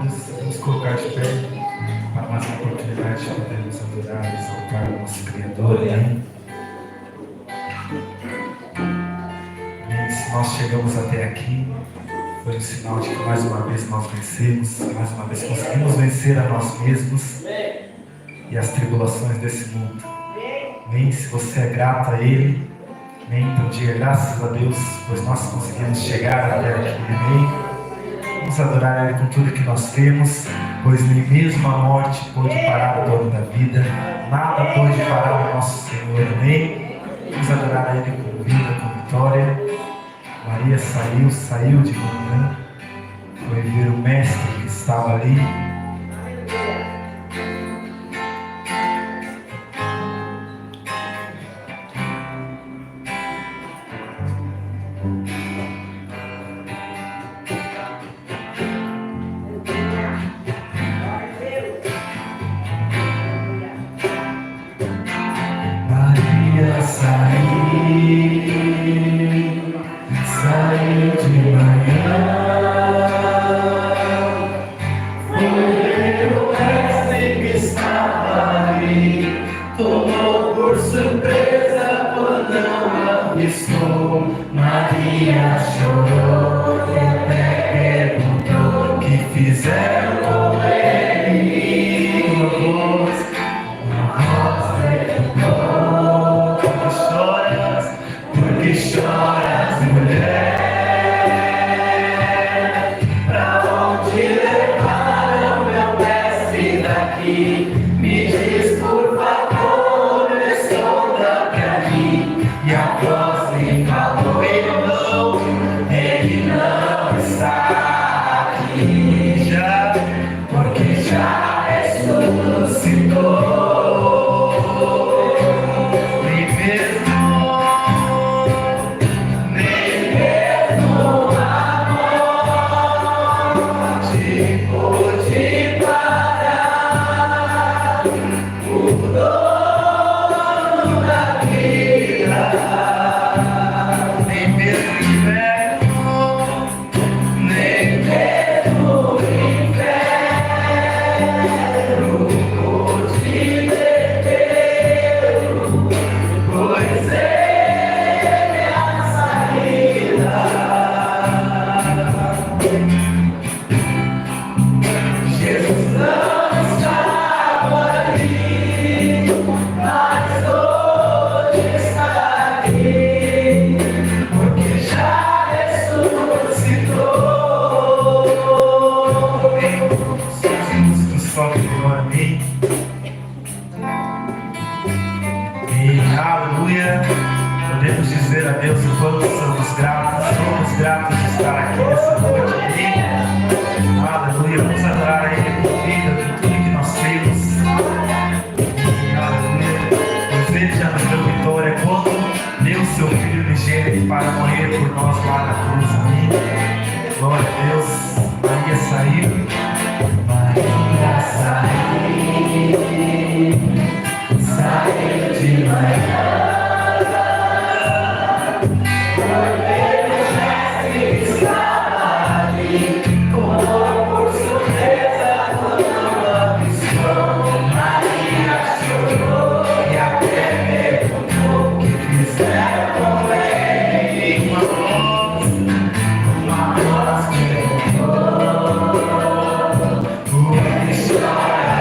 todos. Vamos colocar de pé para mais uma oportunidade de podermos adorar e exaltar o nosso Criador. Amém? Se nós chegamos até aqui, foi um sinal de que mais uma vez nós vencemos, mais uma vez conseguimos vencer a nós mesmos e as tribulações desse mundo. Amém? Se você é grato a Ele, amém? Então diga graças a Deus, pois nós conseguimos chegar até aqui. Amém? Vamos adorar Ele com tudo que nós temos, pois nem mesmo a morte pôde parar o dono da vida, nada pôde parar o nosso Senhor. Amém? Vamos adorar Ele com vida, com vitória. Maria saiu de manhã, foi ver o mestre que estava ali. Maria saiu de manhã, foi ver o mestre que estava ali, tomou por surpresa quando não avistou. Maria chorou e até perguntou o que fizeram com ele. Uma voz perguntou: por que choras, mulher? Pra onde levaram meu mestre daqui? Me diz por favor, responda pra mim. E a voz me falou: ele não está aqui já, porque já ressuscitou. Aleluia, podemos dizer a Deus o quanto somos gratos de estar aqui nessa noite. Aleluia, vamos adorar a Ele por vida, por tudo que nós temos. Aleluia, pois Ele já nos deu vitória quando deu o seu Filho unigênito para morrer por nós lá na cruz. Amém? Glória a Deus. Maria saiu de manhã. Chora,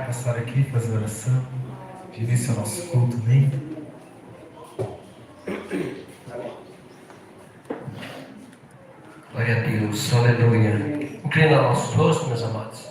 vai passar aqui, fazer oração de início ao nosso culto, amém? Glória a Deus, aleluia. Inclina nosso rosto, meus amados.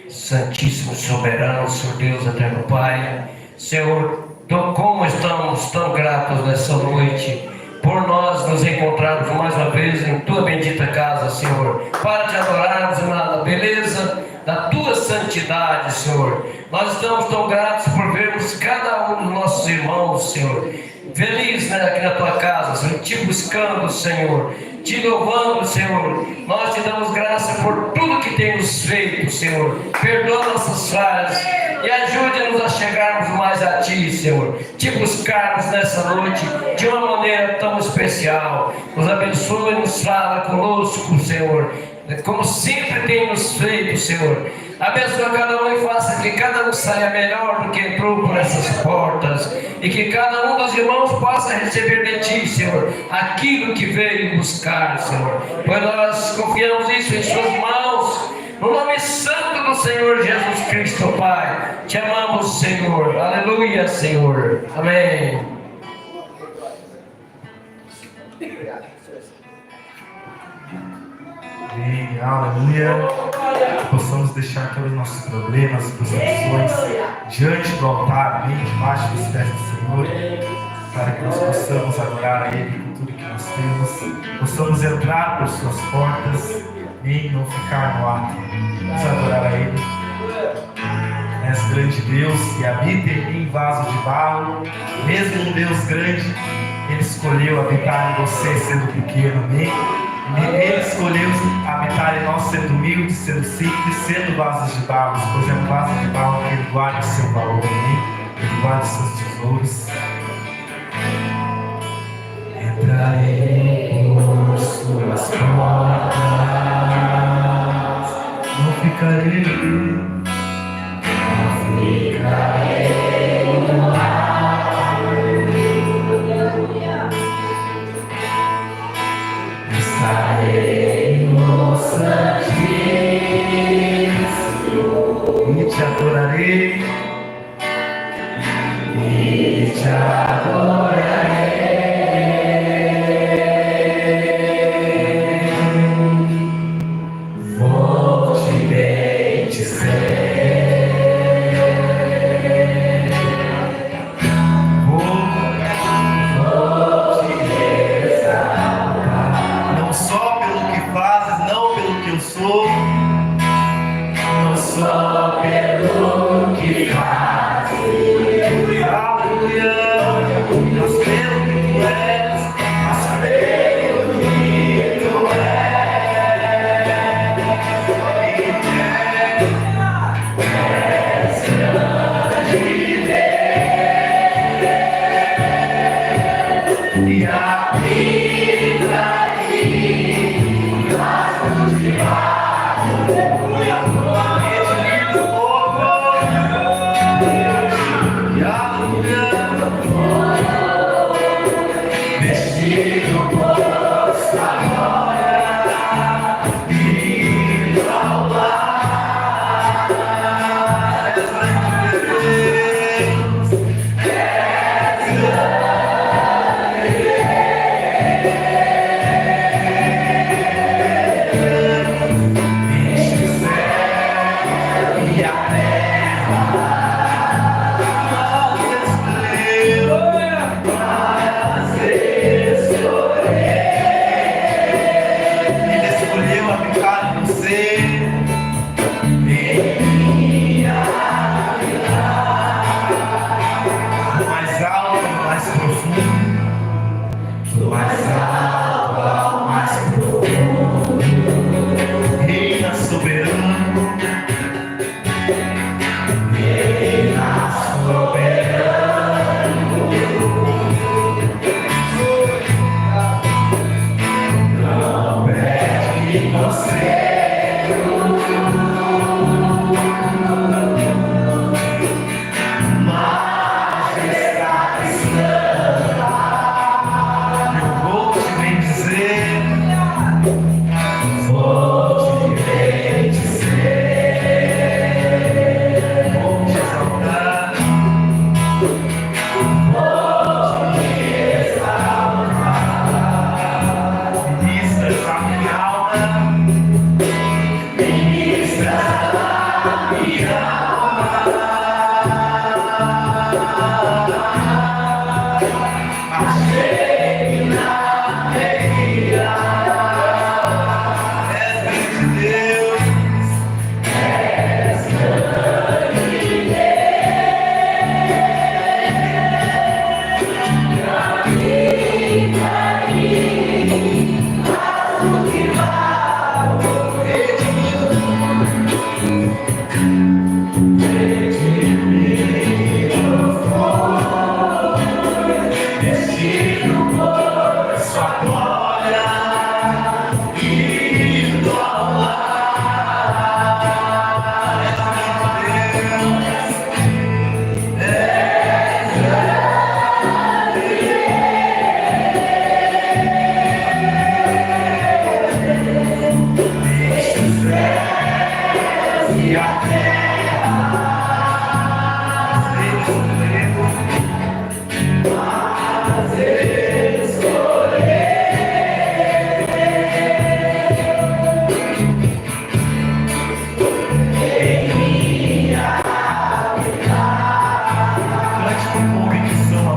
Santíssimo, soberano, Senhor Deus, eterno Pai. Senhor, como estamos tão gratos nessa noite por nós nos encontrarmos mais uma vez em Tua bendita casa, Senhor, para Te adorarmos na beleza da Tua santidade, Senhor. Nós estamos tão gratos por vermos cada um dos nossos irmãos, Senhor, feliz, né, aqui na Tua casa, Senhor, Te buscando, Senhor, Te louvando, Senhor. Nós Te damos graça por tudo que temos feito, Senhor. Perdoa nossas falhas e ajude-nos a chegarmos mais a Ti, Senhor. Te buscarmos nessa noite de uma maneira tão especial. Nos abençoe e nos fala conosco, Senhor, como sempre tem nos feito, Senhor. Abençoa cada um e faça que cada um saia melhor do que entrou por essas portas, e que cada um dos irmãos possa receber de Ti, Senhor, aquilo que veio buscar, Senhor. Pois nós confiamos isso em Suas mãos, no nome santo do Senhor Jesus Cristo, Pai. Te amamos, Senhor. Aleluia, Senhor. Amém. Amém, aleluia. Possamos deixar todos os nossos problemas, frustrações diante do altar, bem debaixo dos pés do Senhor, para que nós possamos adorar a Ele com tudo que nós temos, possamos entrar por Suas portas e não ficar no ato. Vamos adorar a Ele. És grande Deus que habita em mim, vaso de barro. Mesmo um Deus grande, Ele escolheu habitar em você sendo pequeno, amém? Ele escolheu habitar em nós sendo humilde, sendo simples, sendo vasos de barro, pois é um vaso de barro que Ele guarda o seu valor, amém? Ele guarda os seus tesouros. Entrarei por Suas portas, não ficarei no ar. Estarei no santíssimo e Te adorarei, e Te adorarei. Vou Te bendizer. Só pelo que faz, aleluia, nós pelo que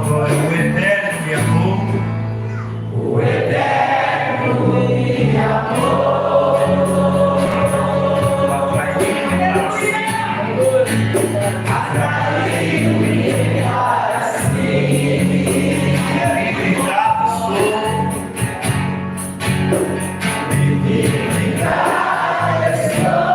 agora, o eterno me amou. O eterno me amou. Atraiu-me para si. Atraiu-me para si. Vivificado sou. Vivificado estou.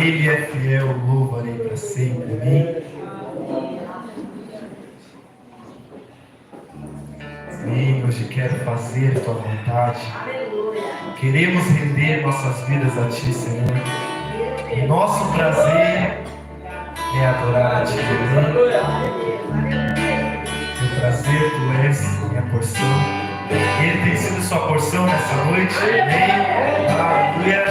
Ele é fiel, louvarei para sempre. Amém. Amém. Hoje quero fazer tua vontade. Queremos render nossas vidas a ti, Senhor. Nosso prazer é adorar a ti. Meu prazer, tu és minha porção. Ele tem sido sua porção nessa noite. Amém. Aleluia.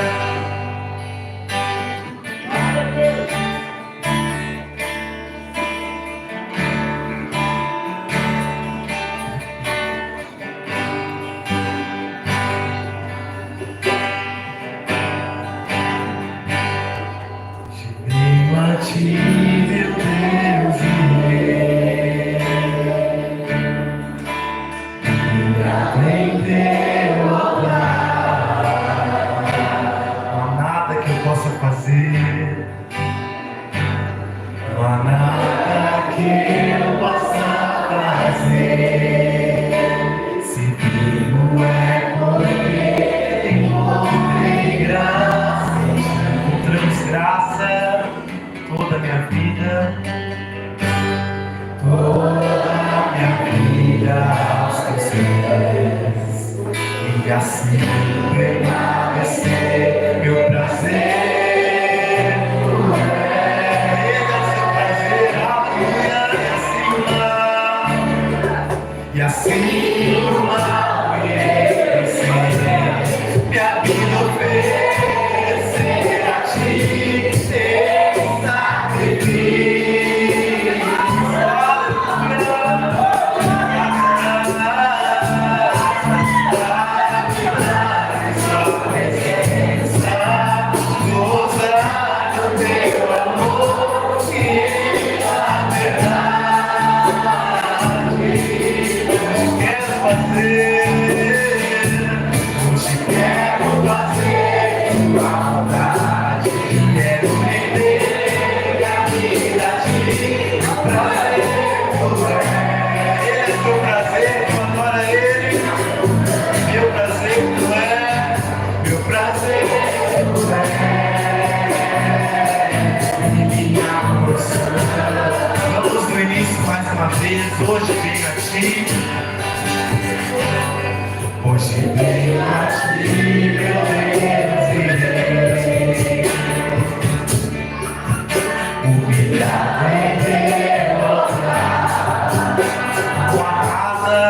e assim permanecer. Meu prazer e assim uma vencer, minha vida oferecer a ti, teu sacrifício. Gozar do teu amor e a verdade. Quero fazer, hoje quero fazer tua vontade. Quero render a vida a ti, prazer, ele é teu prazer, tu adora ele. Meu prazer tu é, meu prazer tu é. E minha porção. Vamos no início mais uma vez, hoje venho a ti. Hoje venho a ti, meu Deus e Rei, humilhado em derrotar tua casa,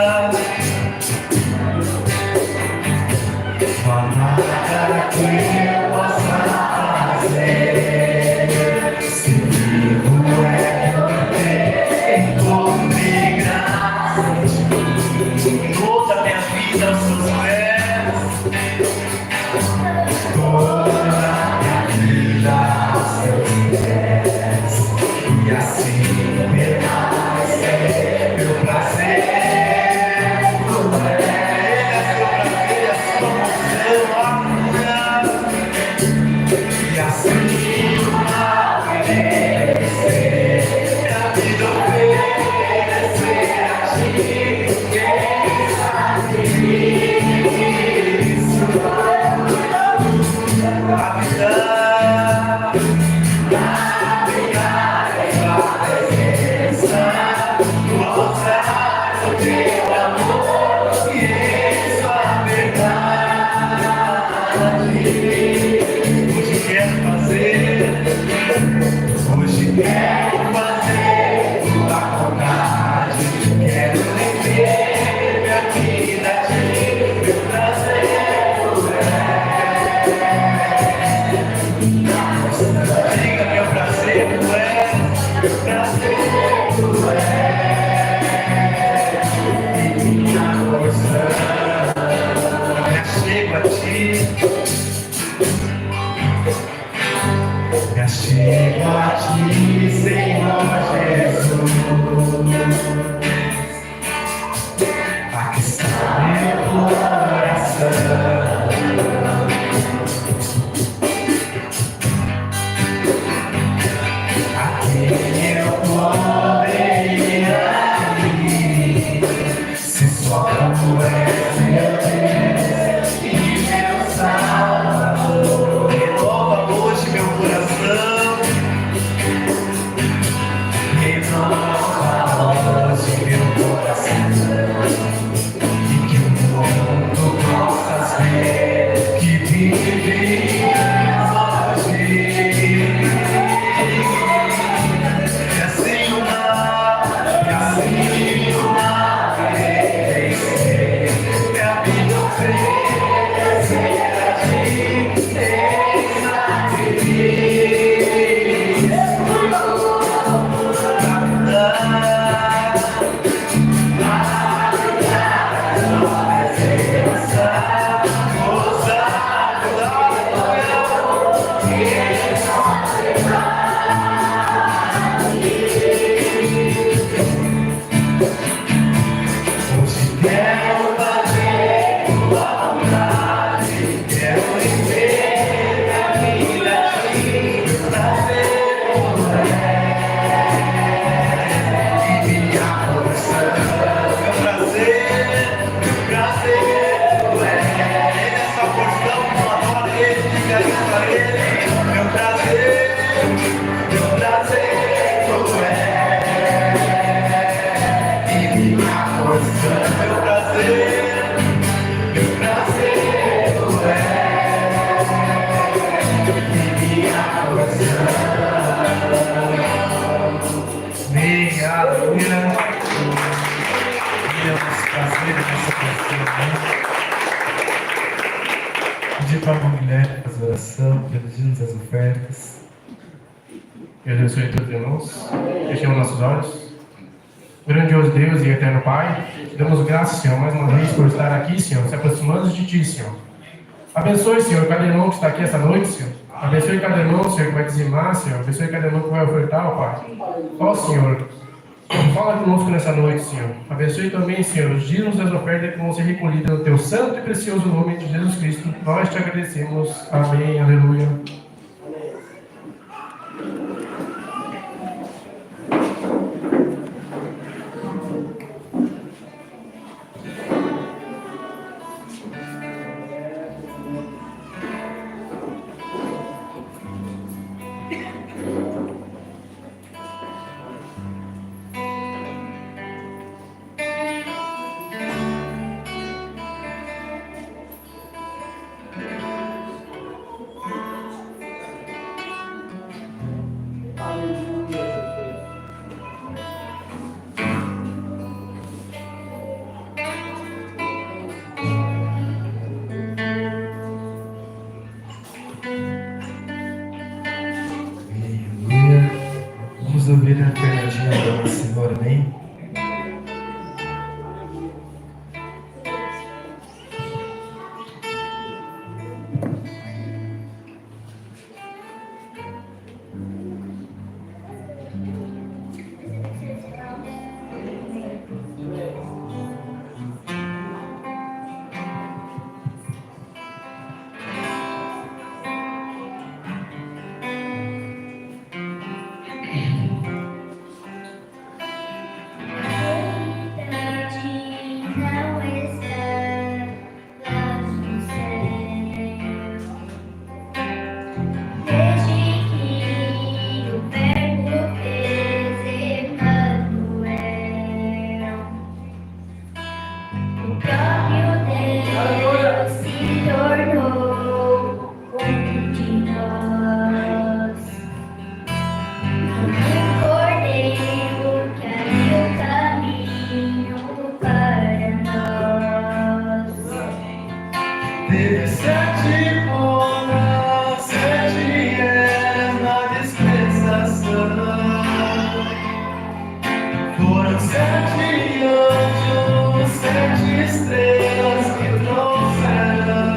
tua nada que eu possa fazer. Se vivo é porque encontrei graça toda a minha vida aos seus pés, toda a minha vida aos seus pés, e assim permanecer. Meu prazer ele é seu prazer, a sua porção, e assim obedecer, minha vida oferecer a ti. Hoje quero fazer tua vontade, quero viver minha vida a ti, meu prazer diga meu prazer tu és, meu prazer tu és, e minha porção. Me achego a ti, me achego a ti, Senhor Jesus. Aqui está meu coração. Aqui eu poderia ir, se só tu és meu Deus e meu Salvador. Renova hoje meu coração, renova hoje meu coração, e que o mundo possa ver que vivemos hoje. E assim uma vez, minha vida oferecer a ti, teu sacrifício. prazer nessa pessoa, pedir para a mulher fazer oração, pedindo as ofertas. Deus abençoe a todos os irmãos. Fechemos nossos olhos. Grandioso Deus e eterno Pai, te damos graças, Senhor, mais uma vez por estar aqui, Senhor, se aproximando de Ti, Senhor. Abençoe, Senhor, cada irmão que está aqui essa noite, Senhor. Abençoe cada irmão, Senhor, que vai dizimar, Senhor. Abençoe cada irmão que vai ofertar, ó Pai. Ó, Senhor, fala conosco nessa noite, Senhor. Abençoe também, Senhor, os dízimos das ofertas que vão ser recolhidas no Teu santo e precioso nome de Jesus Cristo. Nós te agradecemos. Amém. Aleluia. Vamos ouvir a Fernandinha adorando o Senhor, amém? Teve 7 bodas, 7 na dispensação. Foram 7 anjos, 7 estrelas que trouxeram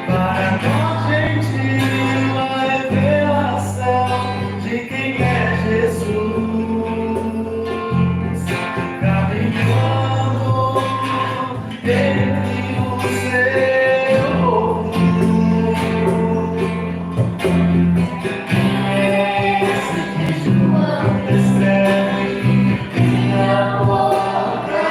para nós gentil a revelação de quem é Jesus. Caminhando entre o seu povo, esse que João descreve, minha obra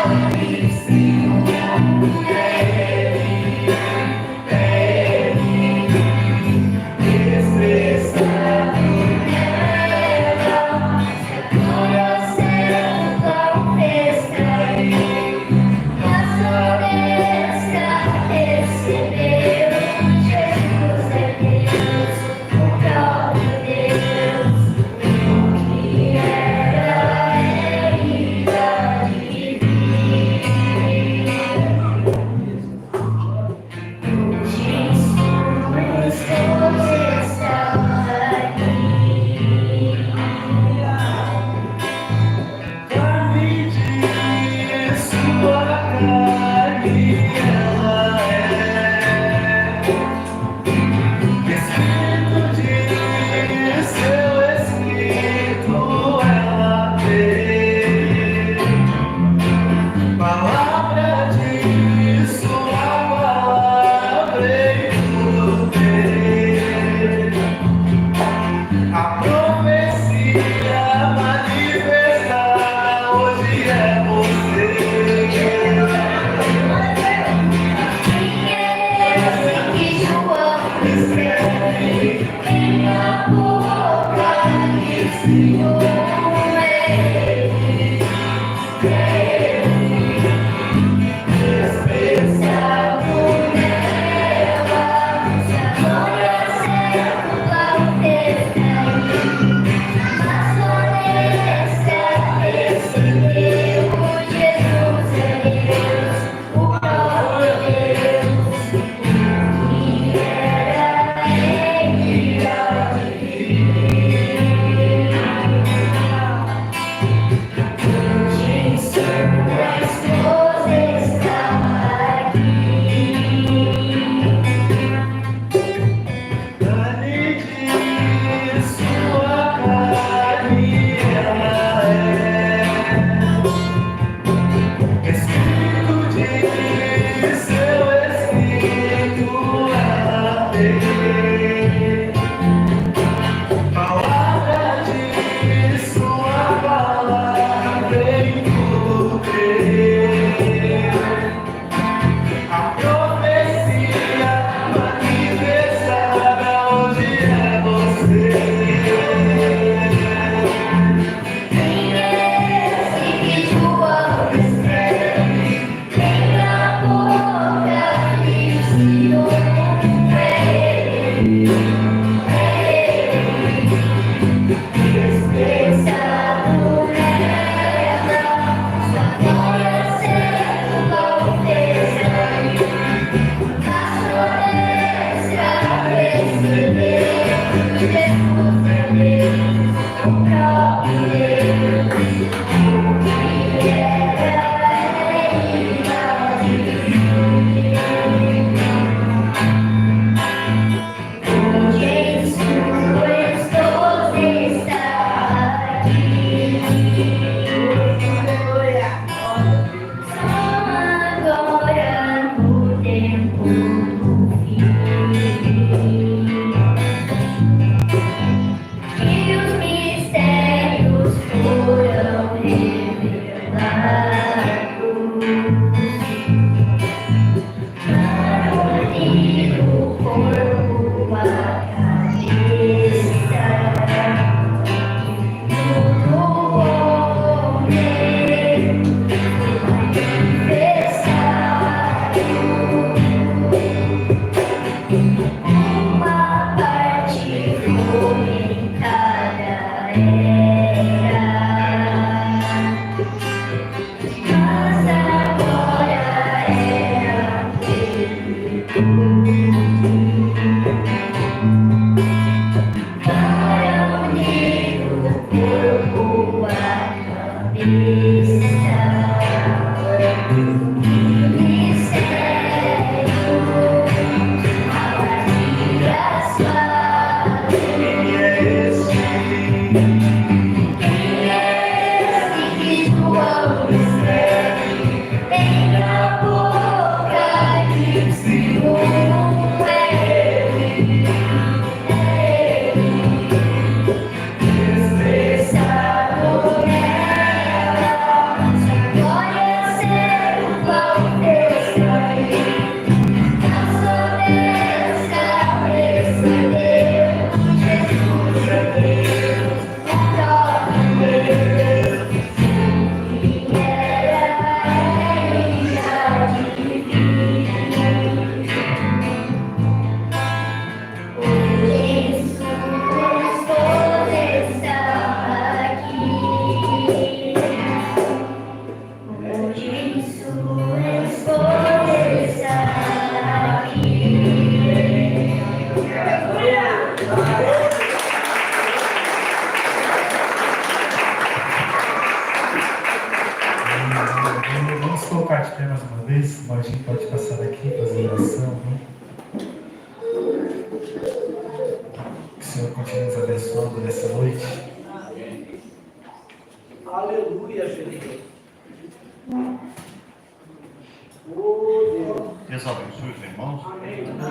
Deus abençoe os irmãos.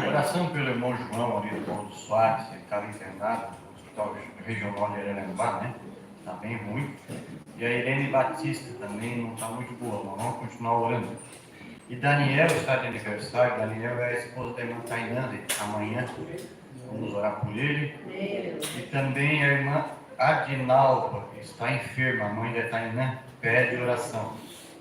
Oração pelo irmão João, ali do Paulo Soares, ele estava internado no Hospital Regional de Araranguá, né? Está bem ruim. E a Irene Batista também não está muito boa, mas vamos continuar orando. E Daniel está de aniversário. Daniel é a esposa da irmã Tainande, amanhã. Vamos orar por ele. E também a irmã Adinalva, que está enferma, a mãe da Tainã, pede oração.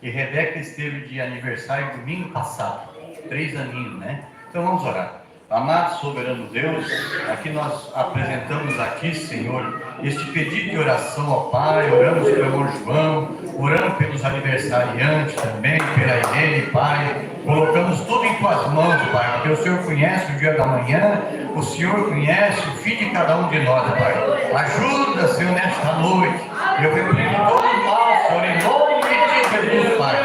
E Rebeca esteve de aniversário domingo passado, 3 aninhos, né? Então vamos orar. Amado soberano Deus, aqui nós apresentamos aqui, Senhor, este pedido de oração ao Pai. Oramos pelo irmão João, oramos pelos aniversariantes também, pela Irene, Pai. Colocamos tudo em tuas mãos, Pai, porque o Senhor conhece o dia da manhã, o Senhor conhece o fim de cada um de nós, Pai. Ajuda, Senhor, nesta noite. Eu repreendo todo o mal, Senhor, em nome de Jesus, Pai.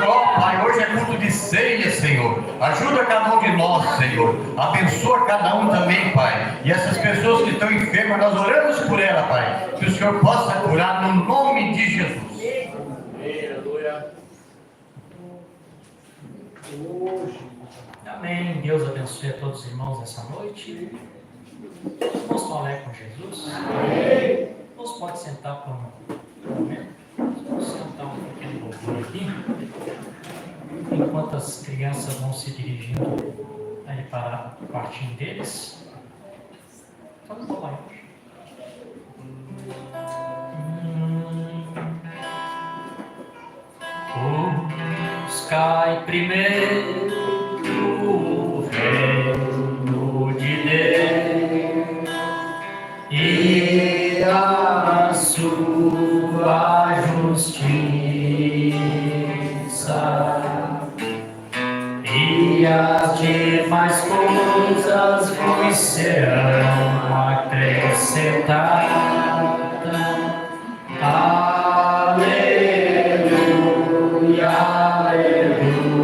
Ó, Pai, hoje é culto de ceia, Senhor. Ajuda cada um de nós, Senhor. Abençoa cada um também, Pai. E essas pessoas que estão enfermas, nós oramos por ela, Pai. Que o Senhor possa curar no nome de Jesus. Amém. Deus abençoe a todos os irmãos nessa noite. Vamos falar com Jesus. Amém. Irmãos, pode sentar por um momento. Vamos sentar um pequeno louvor aqui. Enquanto as crianças vão se dirigindo aí para o quartinho deles. Vamos falar hoje. Buscai primeiro o reino de Deus e a sua justiça, e as demais coisas vos serão acrescentadas. Aleluia, aleluia, aleluia.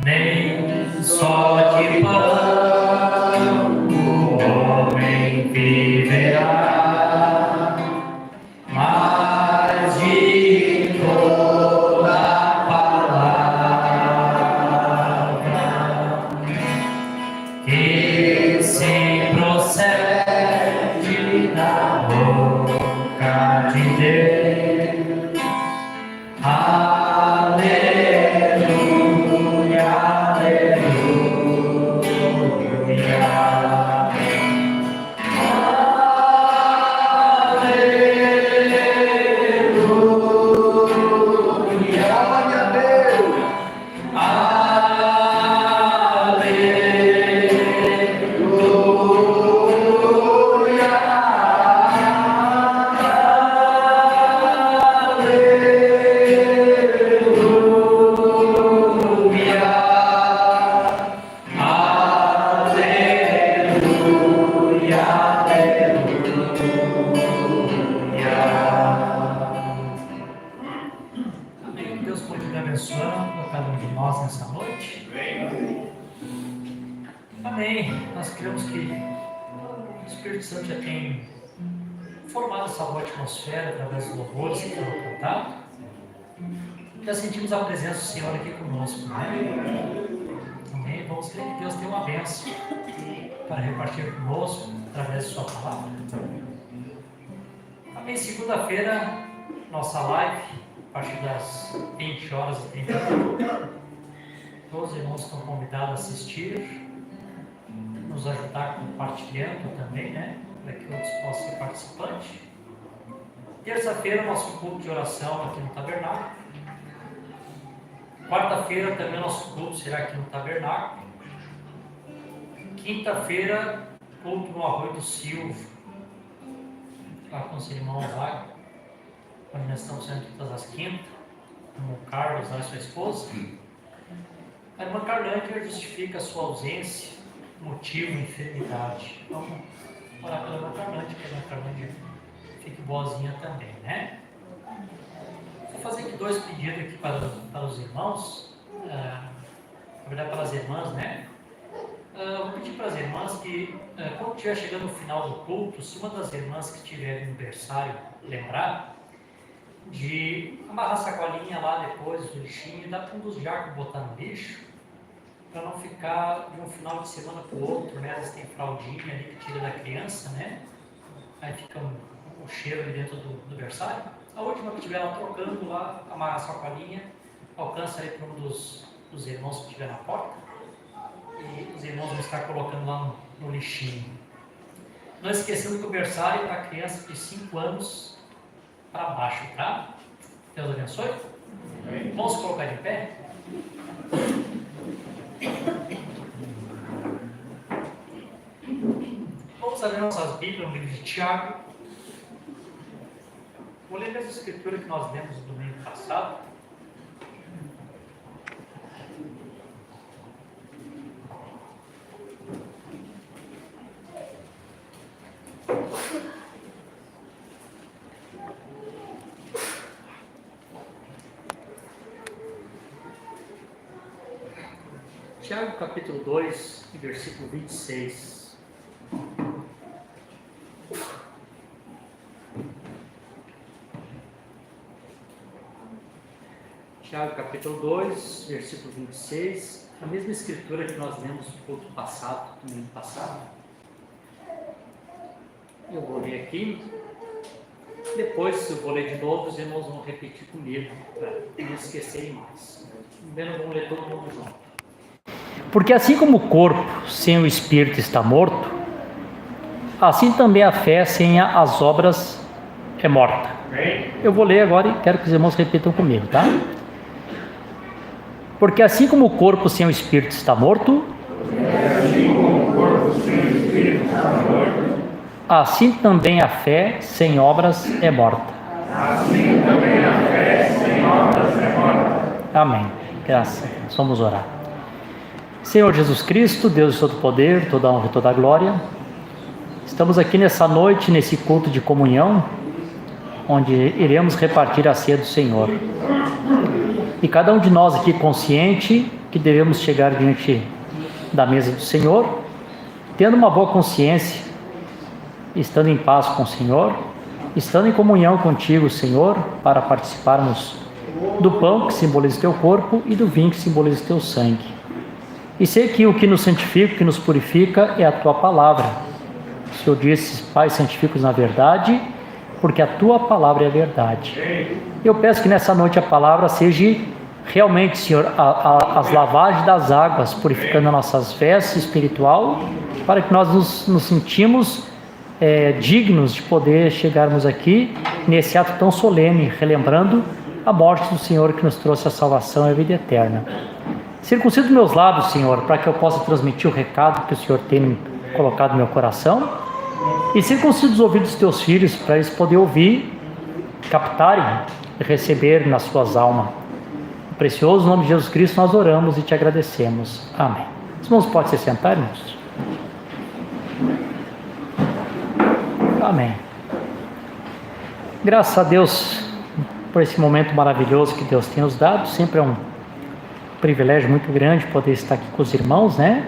Nem só de pão o homem viverá, mas de toda palavra que se procede da boca de Deus. Aleluia, aleluia. Amém. Deus continue abençoando a cada um de nós nessa noite. Amém. Nós cremos que o Espírito Santo já tem formado essa boa atmosfera através dos louvores que foram cantados. Já sentimos a presença do Senhor aqui conosco, né? Amém. Vamos crer que Deus tem uma bênção para repartir conosco através de sua palavra. Amém. Segunda-feira, nossa live, a partir das 20 horas e 30 minutos. Todos os irmãos estão convidados a assistir, nos ajudar compartilhando também, né? Para que outros possam ser participantes. Terça-feira, nosso culto de oração aqui no tabernáculo. Quarta-feira, também nosso culto será aqui no tabernáculo. Quinta-feira, culto no Arroio do Silvo, lá com os irmãos lá, onde nós estamos sendo todas as quintas, com o Carlos lá e sua esposa. A irmã Carlândia justifica a sua ausência, motivo enfermidade. Vamos orar pela irmã Carlândia, que a irmã Carlândia fique boazinha também, né? Vou fazer aqui dois pedidos aqui para os irmãos, na verdade para as irmãs, né? Vou pedir para as irmãs que, quando estiver chegando no final do culto, se uma das irmãs que tiver aniversário lembrar, de amarrar a sacolinha lá depois do lixinho e dar para um dos diáconos botar no lixo, para não ficar de um final de semana para o outro, né? Às vezes tem fraldinha ali que tira da criança, né? Aí fica o cheiro ali dentro do berçário. A última que estiver lá trocando lá, amarrar a sacolinha, alcança ali para um dos irmãos que estiver na porta. E os irmãos vão estar colocando lá no lixinho. Não esquecendo que o berçário é para criança de 5 anos para baixo, tá? Deus abençoe. Vamos colocar de pé? Vamos abrir nossas Bíblias no livro de Tiago. Vou ler as escrituras que nós lemos no domingo passado. Tiago capítulo 2, versículo 26. Tiago capítulo 2, versículo 26, a mesma escritura que nós lemos no culto passado, domingo passado. Eu vou ler aqui, depois eu vou ler de novo, os irmãos vão repetir comigo, para não esquecerem mais. Primeiro vamos ler todo mundo junto. Porque assim como o corpo sem o espírito está morto, assim também a fé sem as obras é morta. Eu vou ler agora e quero que os irmãos repitam comigo, tá? Porque assim como o corpo sem o espírito está morto, assim também a fé sem obras é morta. Amém. Graças a Deus. Vamos orar. Senhor Jesus Cristo, Deus de todo poder, toda honra e toda glória, estamos aqui nessa noite, nesse culto de comunhão, onde iremos repartir a ceia do Senhor. E cada um de nós aqui consciente que devemos chegar diante da mesa do Senhor, tendo uma boa consciência, estando em paz com o Senhor, estando em comunhão contigo, Senhor, para participarmos do pão que simboliza teu corpo e do vinho que simboliza teu sangue. E sei que o que nos santifica, o que nos purifica é a tua palavra. O Senhor disse: Pai, santifica-os na verdade, porque a tua palavra é a verdade. Eu peço que nessa noite a palavra seja realmente, Senhor, as lavagens das águas, purificando as nossas vestes espiritual, para que nós nos sentimos dignos de poder chegarmos aqui nesse ato tão solene, relembrando a morte do Senhor que nos trouxe a salvação e a vida eterna. Circuncida meus lábios, Senhor, para que eu possa transmitir o recado que o Senhor tem colocado no meu coração, e circuncida os ouvidos dos teus filhos, para eles poderem ouvir, captarem e receber nas suas almas. No precioso nome de Jesus Cristo nós oramos e te agradecemos. Amém. Os irmãos podem se sentar, irmãos? Amém. Graças a Deus por esse momento maravilhoso que Deus tem nos dado. Sempre é um privilégio muito grande poder estar aqui com os irmãos, né?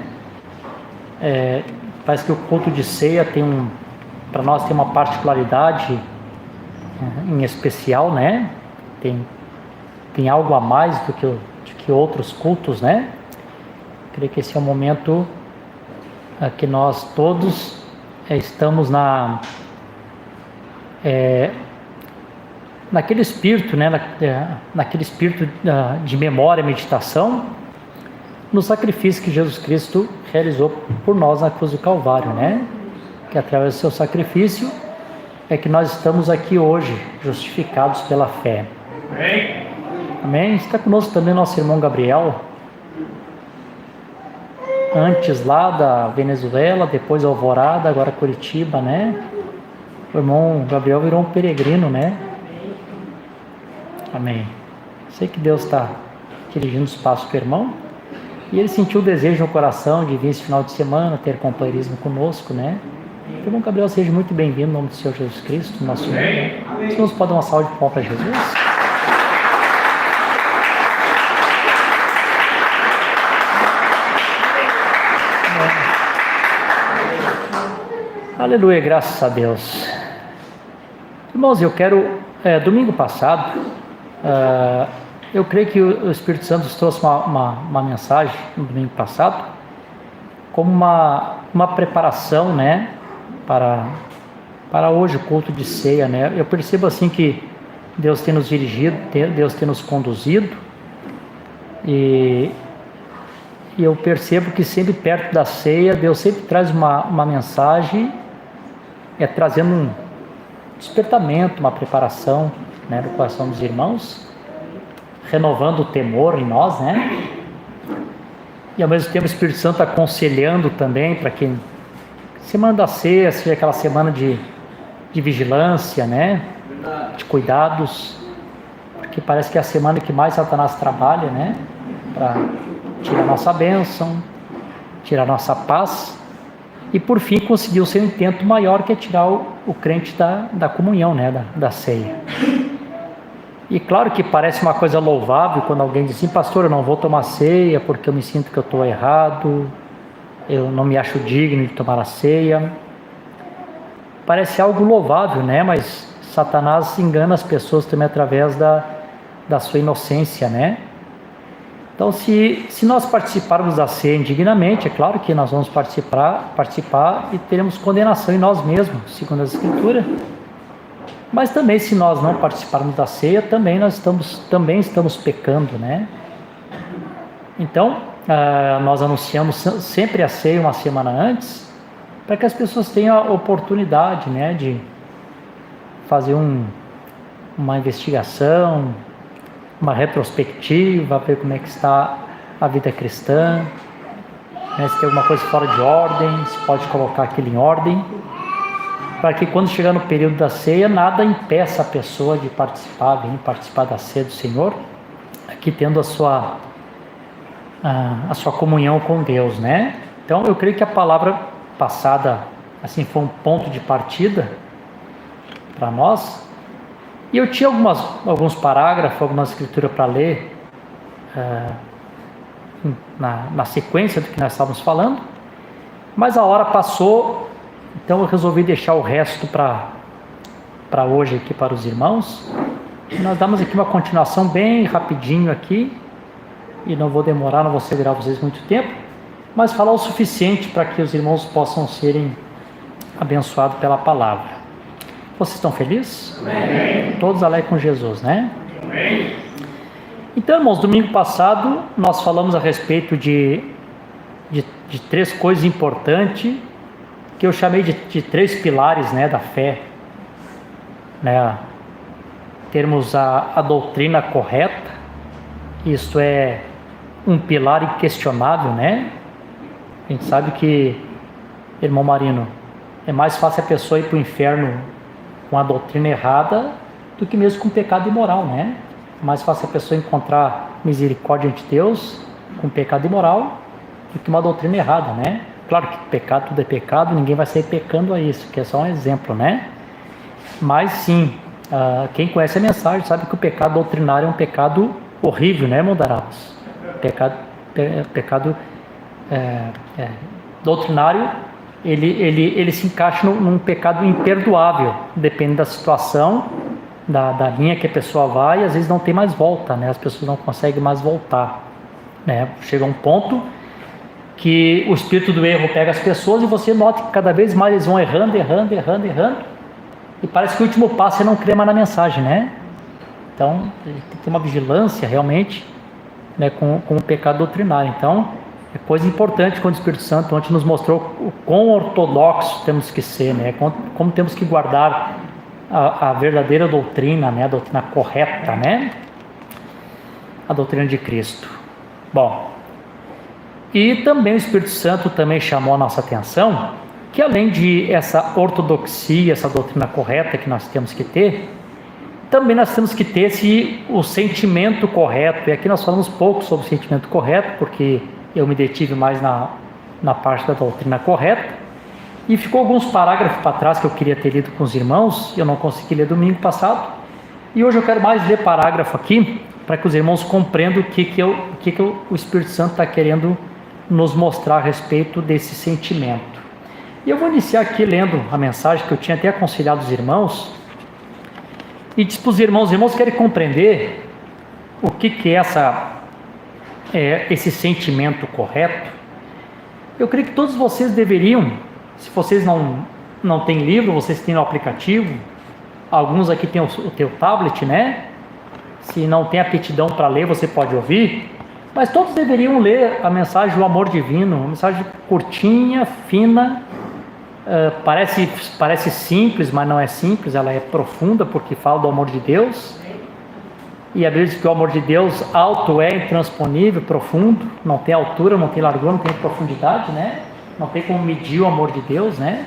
Parece que o culto de ceia para nós tem uma particularidade em especial, né? Tem algo a mais do que outros cultos, né? Creio que esse é o momento que nós todos estamos naquele espírito, né? Naquele espírito de memória e meditação no sacrifício que Jesus Cristo realizou por nós na cruz do Calvário, né? Que através do seu sacrifício é que nós estamos aqui hoje, justificados pela fé. Amém? Amém? Está conosco também nosso irmão Gabriel, antes lá da Venezuela, depois Alvorada, agora Curitiba, né? O irmão Gabriel virou um peregrino, né? Amém. Sei que Deus está dirigindo os passos do irmão, e ele sentiu o desejo no coração de vir esse final de semana, ter companheirismo conosco, né? O irmão Gabriel, seja muito bem-vindo no nome do Senhor Jesus Cristo, nosso Senhor. Os irmãos podem dar uma salva de palmas para Jesus? Aleluia, graças a Deus. Irmãos, eu quero, domingo passado, eu creio que o Espírito Santo nos trouxe uma mensagem no domingo passado, como uma preparação, né, para hoje, o culto de ceia, né? Eu percebo assim que Deus tem nos dirigido, Deus tem nos conduzido, e eu percebo que sempre perto da ceia, Deus sempre traz uma mensagem, trazendo um despertamento, uma preparação, né, no coração dos irmãos, renovando o temor em nós, né? E ao mesmo tempo o Espírito Santo aconselhando também para que semana da ceia seja aquela semana de vigilância, né? De cuidados, porque parece que é a semana que mais Satanás trabalha, né? Para tirar nossa bênção, tirar nossa paz, e por fim conseguir o seu intento maior, que é tirar o crente da comunhão, né? Da ceia. E claro que parece uma coisa louvável quando alguém diz assim: pastor, eu não vou tomar ceia porque eu me sinto que eu estou errado, eu não me acho digno de tomar a ceia. Parece algo louvável, né? Mas Satanás engana as pessoas também através da sua inocência, né? Então, se nós participarmos da ceia indignamente, é claro que nós vamos participar e teremos condenação em nós mesmos, segundo a Escritura. Mas também, se nós não participarmos da ceia, também estamos pecando, né? Então, nós anunciamos sempre a ceia uma semana antes, para que as pessoas tenham a oportunidade, né, de fazer uma investigação, uma retrospectiva, ver como é que está a vida cristã, né, se tem alguma coisa fora de ordem, se pode colocar aquilo em ordem, para que quando chegar no período da ceia, nada impeça a pessoa de participar da ceia do Senhor, aqui tendo a sua comunhão com Deus, né? Então eu creio que a palavra passada assim foi um ponto de partida para nós, e eu tinha alguns parágrafos, algumas escrituras para ler na sequência do que nós estávamos falando, mas a hora passou, então eu resolvi deixar o resto para hoje aqui para os irmãos. E nós damos aqui uma continuação bem rapidinho aqui, e não vou demorar, não vou segurar vocês muito tempo, mas falar o suficiente para que os irmãos possam serem abençoados pela palavra. Vocês estão felizes? Amém. Todos alegres com Jesus, né? Amém. Então, irmãos, domingo passado nós falamos a respeito de 3 coisas importantes que eu chamei de 3 pilares, né, da fé, né? Termos a doutrina correta, isto é um pilar inquestionável, né? A gente sabe que, irmão Marino, é mais fácil a pessoa ir para o inferno com a doutrina errada do que mesmo com pecado imoral, né? É mais fácil a pessoa encontrar misericórdia ante Deus com pecado imoral do que uma doutrina errada, né? Claro que pecado, tudo é pecado, ninguém vai sair pecando a isso, que é só um exemplo, né? Mas sim, quem conhece a mensagem sabe que o pecado doutrinário é um pecado horrível, né, irmão Daraus? Pecado doutrinário, ele se encaixa num pecado imperdoável, depende da situação, da linha que a pessoa vai, e às vezes não tem mais volta, né? As pessoas não conseguem mais voltar, né? Chega um ponto que o espírito do erro pega as pessoas e você nota que cada vez mais eles vão errando, e parece que o último passo é não crer mais na mensagem, né? Então, tem que ter uma vigilância realmente, né, com o pecado doutrinário. Então, é coisa importante quando o Espírito Santo ontem nos mostrou o quão ortodoxo temos que ser, né? Como temos que guardar a verdadeira doutrina, né? A doutrina correta, né? A doutrina de Cristo. Bom, e também o Espírito Santo também chamou a nossa atenção que além de essa ortodoxia, essa doutrina correta que nós temos que ter, também nós temos que ter o sentimento correto. E aqui nós falamos pouco sobre o sentimento correto, porque eu me detive mais na parte da doutrina correta, e ficou alguns parágrafos para trás que eu queria ter lido com os irmãos, e eu não consegui ler domingo passado, e hoje eu quero mais ler parágrafo aqui, para que os irmãos compreendam o que o Espírito Santo está querendo nos mostrar a respeito desse sentimento. E eu vou iniciar aqui lendo a mensagem que eu tinha até aconselhado os irmãos, e diz para os irmãos querem compreender o que é esse sentimento correto. Eu creio que todos vocês deveriam, se vocês não têm livro, vocês têm o aplicativo, alguns aqui têm o teu tablet, né? Se não tem aptidão para ler, você pode ouvir, mas todos deveriam ler a mensagem do amor divino, uma mensagem curtinha, fina, parece simples, mas não é simples, ela é profunda, porque fala do amor de Deus. E a Bíblia diz que o amor de Deus alto é intransponível, profundo, não tem altura, não tem largura, não tem profundidade, né? Não tem como medir o amor de Deus, né?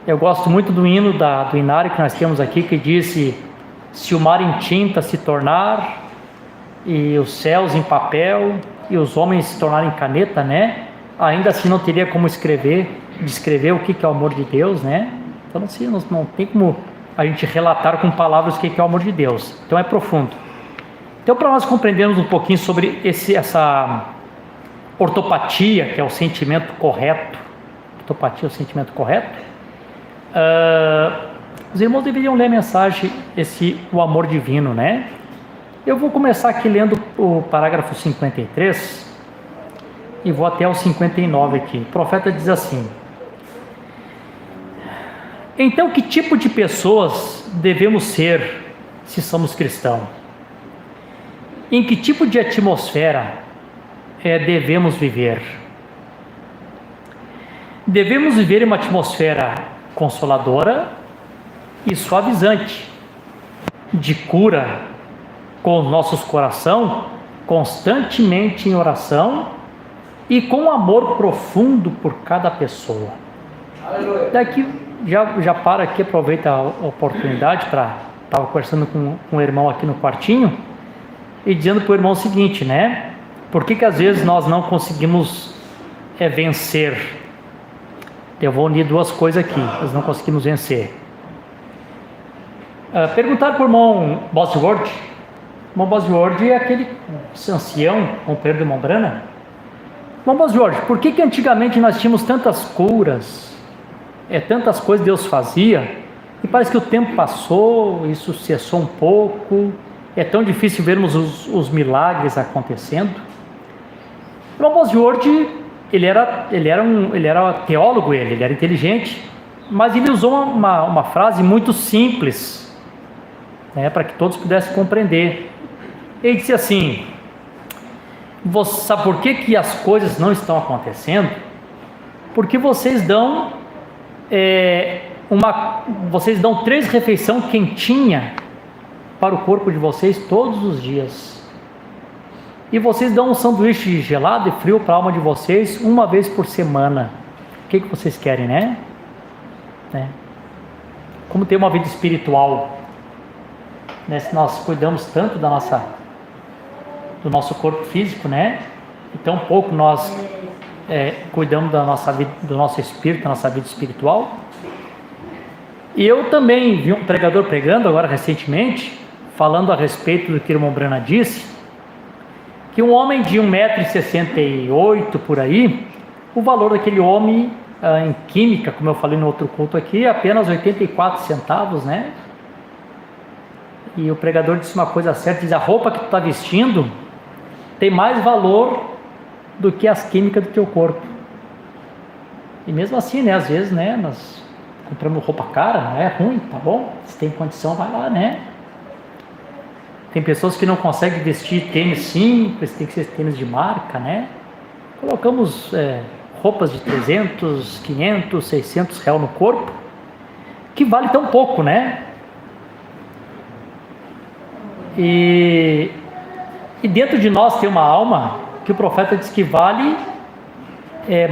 Eu gosto muito do hino do Inário que nós temos aqui, que diz: se o mar em tinta se tornar, e os céus em papel, e os homens se tornarem caneta, né? Ainda assim não teria como descrever o que é o amor de Deus, né? Então assim, não tem como a gente relatar com palavras o que é o amor de Deus. Então é profundo. Então, para nós compreendermos um pouquinho sobre essa ortopatia, que é o sentimento correto, ortopatia é o sentimento correto, os irmãos deveriam ler a mensagem, o amor divino, né? Eu vou começar aqui lendo o parágrafo 53 e vou até o 59 aqui. O profeta diz assim: então, que tipo de pessoas devemos ser se somos cristãos? Em que tipo de atmosfera devemos viver? Devemos viver em uma atmosfera consoladora e suavizante, de cura, com os nossos corações constantemente em oração e com amor profundo por cada pessoa. Daqui já para aqui, aproveita a oportunidade estava conversando com um irmão aqui no quartinho e dizendo para o irmão o seguinte, né? Por que às vezes nós não conseguimos vencer? Eu vou unir duas coisas aqui, nós não conseguimos vencer. Perguntaram para o irmão Bosworth. O irmão Bosworth é aquele ancião, companheiro do irmão Branham, Vamos, Jorge, por que antigamente nós tínhamos tantas curas, tantas coisas Deus fazia, e parece que o tempo passou, isso cessou um pouco, é tão difícil vermos os milagres acontecendo? Vamos, Jorge, ele era teólogo, ele era inteligente, mas ele usou uma frase muito simples, para que todos pudessem compreender. Ele disse assim: você sabe por que as coisas não estão acontecendo? Porque vocês dão 3 refeições quentinhas para o corpo de vocês todos os dias, e vocês dão um sanduíche gelado e frio para a alma de vocês uma vez por semana. O que vocês querem, né? Como ter uma vida espiritual, se nós cuidamos tanto do nosso corpo físico, e tão pouco nós cuidamos da nossa vida, do nosso espírito, da nossa vida espiritual. E eu também vi um pregador pregando agora recentemente, falando a respeito do que o irmão Brana disse, que um homem de 1,68 m por aí, o valor daquele homem em química, como eu falei no outro culto aqui, é apenas 84 centavos, E o pregador disse uma coisa certa, diz: a roupa que tu está vestindo tem mais valor do que as químicas do teu corpo. E mesmo assim, às vezes, nós compramos roupa cara, não é ruim, tá bom? Se tem condição, vai lá, Tem pessoas que não conseguem vestir tênis simples, tem que ser tênis de marca, Colocamos roupas de 300, 500, 600 reais no corpo, que vale tão pouco, E dentro de nós tem uma alma que o profeta diz que vale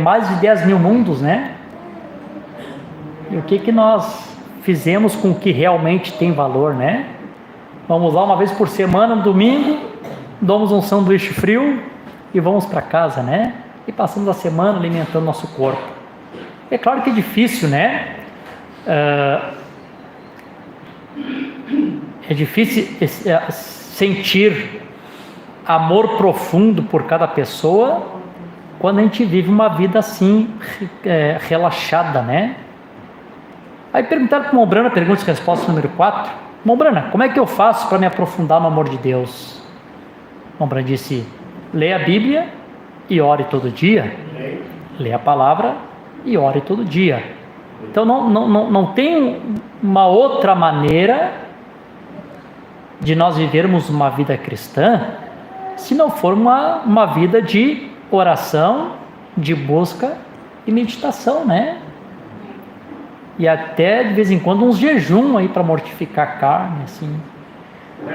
mais de 10 mil mundos, E o que nós fizemos com o que realmente tem valor, Vamos lá uma vez por semana, no domingo, damos um sanduíche frio e vamos para casa, E passamos a semana alimentando nosso corpo. É claro que é difícil, É difícil sentir amor profundo por cada pessoa quando a gente vive uma vida assim, relaxada, Aí perguntaram para o irmão Brana, pergunta e resposta número 4. Irmão Brana, como é que eu faço para me aprofundar no amor de Deus? O irmão Brana disse: leia a Bíblia e ore todo dia. Leia a palavra e ore todo dia. Então não tem uma outra maneira de nós vivermos uma vida cristã se não for uma vida de oração, de busca e meditação, E até de vez em quando uns jejum aí para mortificar a carne, assim.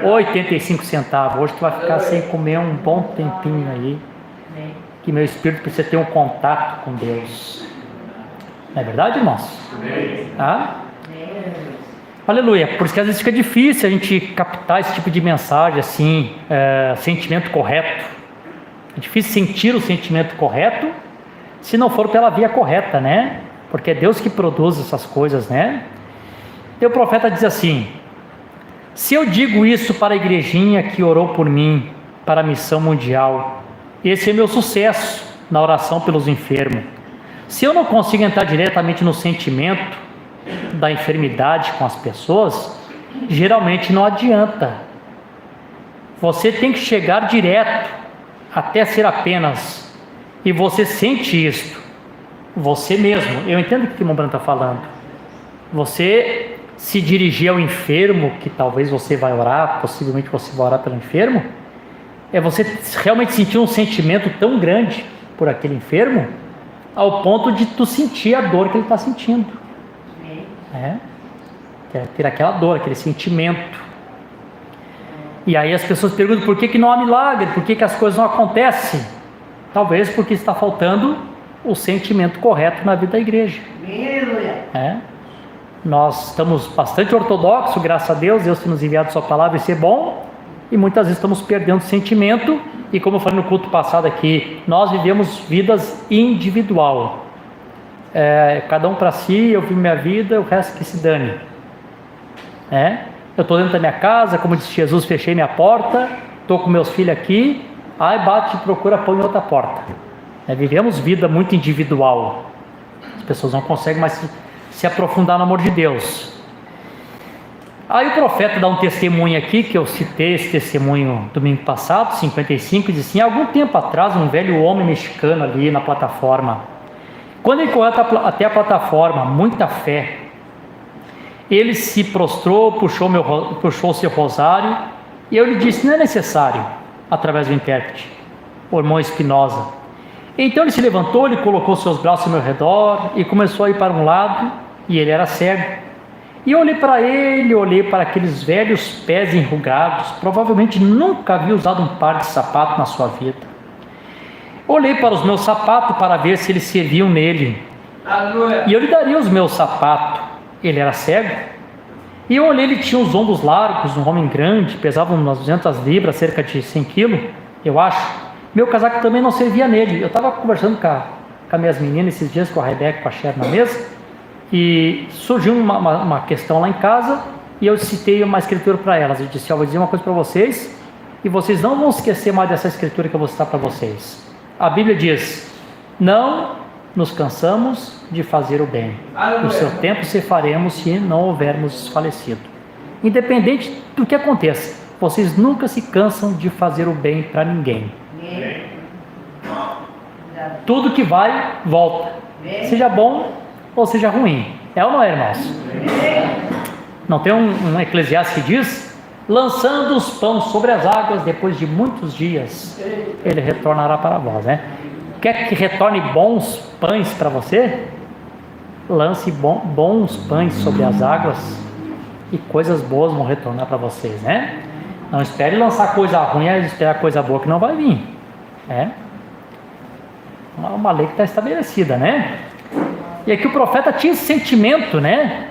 85 centavos, hoje tu vai ficar sem comer um bom tempinho aí, que meu espírito precisa ter um contato com Deus. Não é verdade, irmãos? Aleluia. Por isso que às vezes fica difícil a gente captar esse tipo de mensagem assim, sentimento correto. É difícil sentir o sentimento correto se não for pela via correta, Porque é Deus que produz essas coisas, E o profeta diz assim: se eu digo isso para a igrejinha que orou por mim para a missão mundial, esse é meu sucesso na oração pelos enfermos. Se eu não consigo entrar diretamente no sentimento da enfermidade com as pessoas, geralmente não adianta. Você tem que chegar direto até ser apenas, e você sente isto, você mesmo. Eu entendo o que o irmão Brana está falando. Você se dirigir ao enfermo, que talvez você vai orar, possivelmente você vai orar pelo enfermo, é você realmente sentir um sentimento tão grande por aquele enfermo, ao ponto de tu sentir a dor que ele está sentindo. Ter aquela dor, aquele sentimento. E aí as pessoas perguntam por que não há milagre, por que as coisas não acontecem. Talvez porque está faltando o sentimento correto na vida da igreja. Nós estamos bastante ortodoxos, graças a Deus, Deus tem nos enviado sua palavra, isso é bom, e muitas vezes estamos perdendo o sentimento, e como eu falei no culto passado aqui, nós vivemos vidas individual, cada um para si, eu vivo minha vida, o resto que se dane, eu estou dentro da minha casa, como disse Jesus, fechei minha porta, estou com meus filhos aqui, aí bate e procura pão em outra porta, Vivemos vida muito individual. As pessoas não conseguem mais se aprofundar no amor de Deus. Aí o profeta dá um testemunho aqui, que eu citei esse testemunho domingo passado, 55, diz assim: há algum tempo atrás, um velho homem mexicano ali na plataforma, quando ele correu até a plataforma, muita fé, ele se prostrou, puxou seu rosário, e eu lhe disse: não é necessário, através do intérprete, o irmão Espinosa. Então ele se levantou, ele colocou seus braços ao meu redor e começou a ir para um lado, e ele era cego. E eu olhei para ele, olhei para aqueles velhos pés enrugados, provavelmente nunca havia usado um par de sapato na sua vida. Olhei para os meus sapatos para ver se eles serviam nele. E eu lhe daria os meus sapatos. Ele era cego. E eu olhei, ele tinha os ombros largos, um homem grande, pesava umas 200 libras, cerca de 100 quilos, eu acho. Meu casaco também não servia nele. Eu estava conversando com as minhas meninas esses dias, com a Rebeca e com a Cher na mesa, e surgiu uma questão lá em casa, e eu citei uma escritura para elas. Eu disse: vou dizer uma coisa para vocês, e vocês não vão esquecer mais dessa escritura que eu vou citar para vocês. A Bíblia diz: não nos cansamos de fazer o bem. No seu tempo se faremos, se não houvermos desfalecido. Independente do que aconteça, vocês nunca se cansam de fazer o bem para ninguém. Tudo que vai, volta. Seja bom ou seja ruim. É ou não é, irmãos? Não tem um Eclesiastes que diz: lançando os pães sobre as águas, depois de muitos dias, ele retornará para vós, né? Quer que retorne bons pães para você? Lance bons pães sobre as águas e coisas boas vão retornar para vocês, né? Não espere lançar coisa ruim e esperar coisa boa que não vai vir. É uma lei que está estabelecida, né? E aqui o profeta tinha esse sentimento, né?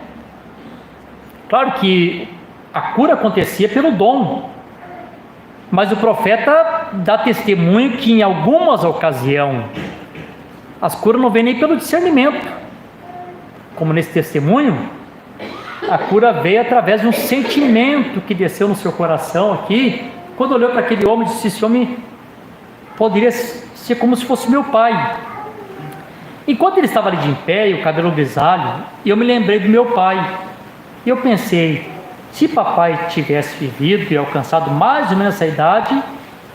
Claro que a cura acontecia pelo dom, mas o profeta dá testemunho que em algumas ocasiões as curas não vêm nem pelo discernimento, como nesse testemunho. A cura veio através de um sentimento que desceu no seu coração aqui, quando olhou para aquele homem e disse: esse homem poderia ser como se fosse meu pai. Enquanto ele estava ali de em pé, e o cabelo grisalho, eu me lembrei do meu pai. E eu pensei: se papai tivesse vivido e alcançado mais ou menos essa idade,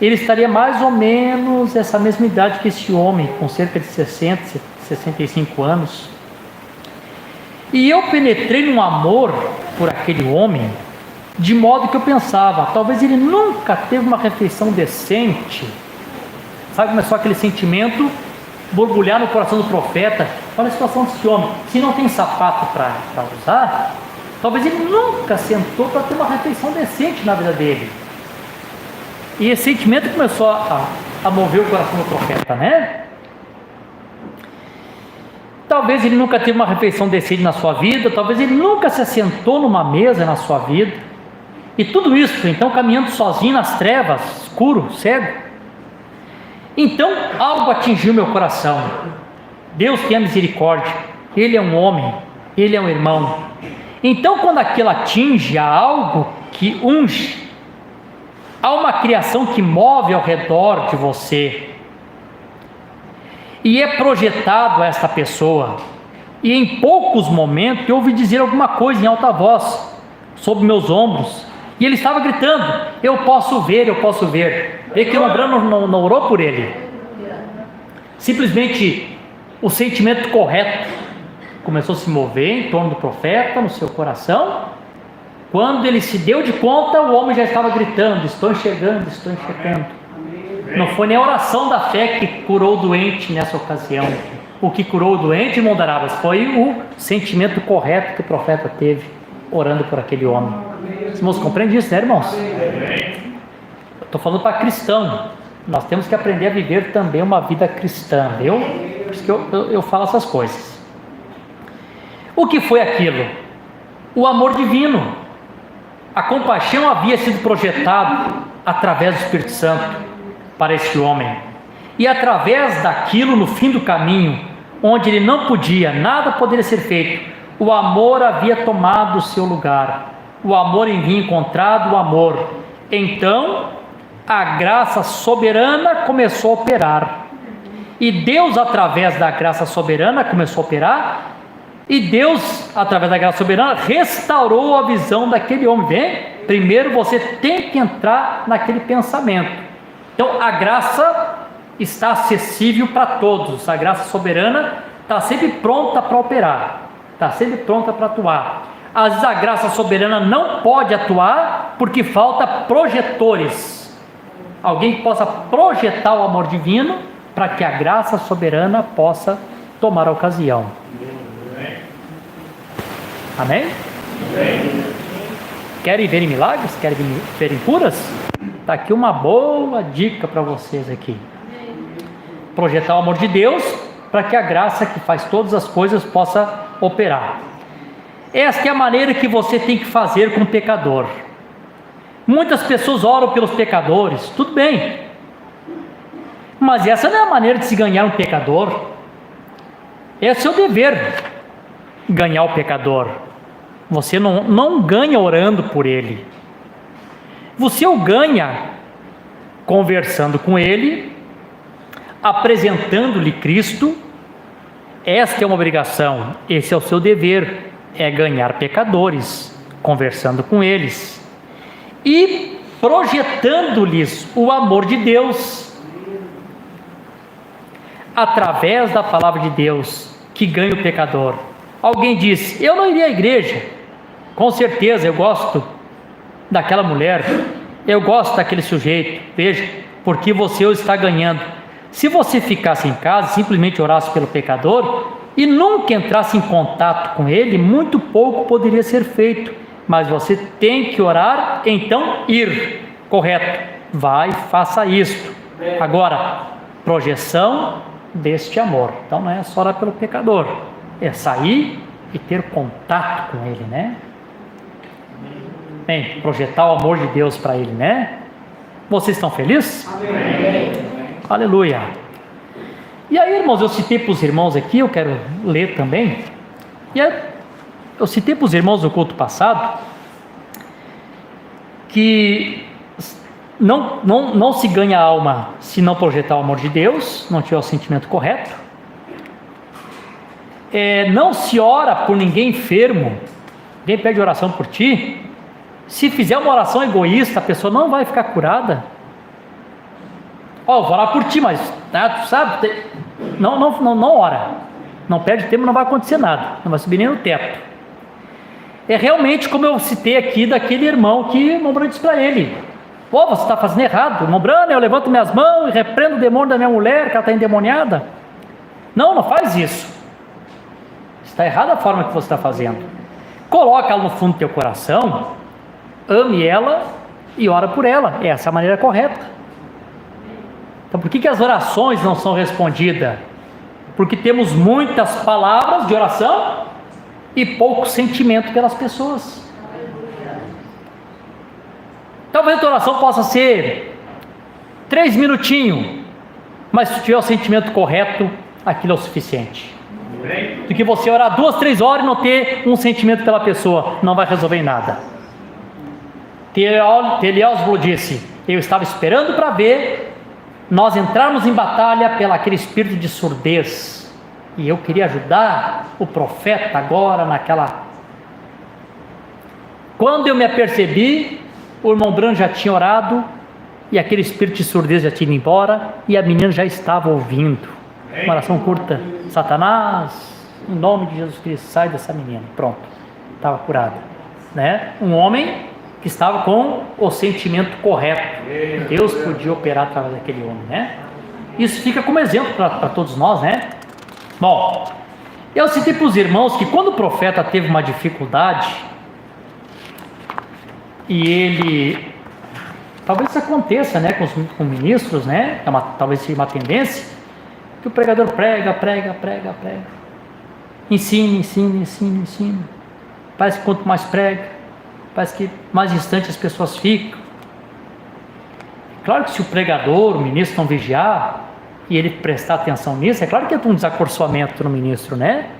ele estaria mais ou menos essa mesma idade que esse homem, com cerca de 60, 65 anos. E eu penetrei num amor por aquele homem, de modo que eu pensava: talvez ele nunca teve uma refeição decente. Sabe, começou aquele sentimento borbulhar no coração do profeta. Olha a situação desse homem: se não tem sapato para usar, talvez ele nunca sentou para ter uma refeição decente na vida dele. E esse sentimento começou a mover o coração do profeta, né? Talvez ele nunca teve uma refeição decente na sua vida, talvez ele nunca se assentou numa mesa na sua vida. E tudo isso, então, caminhando sozinho nas trevas, escuro, cego. Então, algo atingiu meu coração. Deus tem a misericórdia, Ele é um homem, Ele é um irmão. Então, quando aquilo atinge a algo que unge, há uma criação que move ao redor de você, e é projetado a esta pessoa, e em poucos momentos eu ouvi dizer alguma coisa em alta voz, sobre meus ombros, e ele estava gritando: eu posso ver, eu posso ver. Vê que o Abraão não orou por ele, simplesmente o sentimento correto começou a se mover em torno do profeta, no seu coração. Quando ele se deu de conta, o homem já estava gritando: estou enxergando, estou enxergando. Não foi nem a oração da fé que curou o doente nessa ocasião. O que curou o doente, irmão Darabas, foi o sentimento correto que o profeta teve orando por aquele homem. Os irmãos compreendem isso, né, irmãos? Estou falando para cristão. Nós temos que aprender a viver também uma vida cristã, viu? Por isso que eu falo essas coisas. O que foi aquilo? O amor divino. A compaixão havia sido projetado através do Espírito Santo para esse homem, e através daquilo, no fim do caminho, onde ele não podia, nada poderia ser feito, o amor havia tomado o seu lugar. O amor havia encontrado o amor. Então a graça soberana começou a operar, E Deus, através da graça soberana, começou a operar. E Deus, através da graça soberana, restaurou a visão daquele homem. Bem, primeiro você tem que entrar naquele pensamento. Então a graça está acessível para todos. A graça soberana está sempre pronta para operar, está sempre pronta para atuar. Às vezes a graça soberana não pode atuar porque falta projetores. Alguém que possa projetar o amor divino para que a graça soberana possa tomar a ocasião. Amém? Querem ver milagres? Querem ver curas? Está aqui uma boa dica para vocês aqui. Projetar o amor de Deus para que a graça que faz todas as coisas possa operar. Esta é a maneira que você tem que fazer com o pecador. Muitas pessoas oram pelos pecadores, tudo bem, mas essa não é a maneira de se ganhar um pecador. É seu dever ganhar o pecador. Você não ganha orando por ele, você o ganha conversando com ele, apresentando-lhe Cristo. Esta é uma obrigação, esse é o seu dever, é ganhar pecadores, conversando com eles e projetando-lhes o amor de Deus, através da palavra de Deus, que ganha o pecador. Alguém diz, eu não iria à igreja, com certeza eu gosto daquela mulher, eu gosto daquele sujeito. Veja, porque você o está ganhando. Se você ficasse em casa, simplesmente orasse pelo pecador e nunca entrasse em contato com ele, muito pouco poderia ser feito. Mas você tem que orar, então ir, correto, vai, faça isto. Agora, projeção deste amor. Então não é só orar pelo pecador, é sair e ter contato com ele, né? Bem, projetar o amor de Deus para ele, né? Vocês estão felizes? Amém. Aleluia. E aí, irmãos, eu citei para os irmãos aqui, eu quero ler também. E aí, eu citei para os irmãos no culto passado que não se ganha alma se não projetar o amor de Deus, não tiver o sentimento correto. Não se ora por ninguém enfermo, ninguém pede oração por ti. Se fizer uma oração egoísta, a pessoa não vai ficar curada. Vou orar por ti, mas tu sabe, não ora, não perde tempo, não vai acontecer nada, não vai subir nem no teto. É realmente como eu citei aqui daquele irmão que o irmão Brano disse para ele: você está fazendo errado, irmão Brano, eu levanto minhas mãos e repreendo o demônio da minha mulher, que ela está endemoniada. Não faz isso, está errada a forma que você está fazendo. Coloca ela no fundo do teu coração, ame ela e ora por ela, essa é a maneira correta. Então por que as orações não são respondidas? Porque temos muitas palavras de oração e pouco sentimento pelas pessoas. Talvez a tua oração possa ser 3 minutinhos, mas se tiver o sentimento correto, aquilo é o suficiente. Do que você orar 2, 3 horas e não ter um sentimento pela pessoa, não vai resolver em nada. T.L. Oswald disse: eu estava esperando para ver nós entrarmos em batalha pelo aquele espírito de surdez, e eu queria ajudar o profeta agora naquela. Quando eu me apercebi, o irmão Brano já tinha orado e aquele espírito de surdez já tinha ido embora e a menina já estava ouvindo. Uma oração curta: Satanás, em nome de Jesus Cristo, sai dessa menina. Pronto, estava curada, né? Um homem que estava com o sentimento correto. Deus podia operar através daquele homem, né? Isso fica como exemplo para todos nós, né? Bom, eu citei para os irmãos que quando o profeta teve uma dificuldade, e ele, talvez isso aconteça, né, com ministros, né? Talvez seja uma tendência, que o pregador prega, ensina. Parece que quanto mais prega, parece que mais distante as pessoas ficam. Claro que se o pregador, o ministro não vigiar e ele prestar atenção nisso, é claro que entra um desacorçoamento no ministro, né?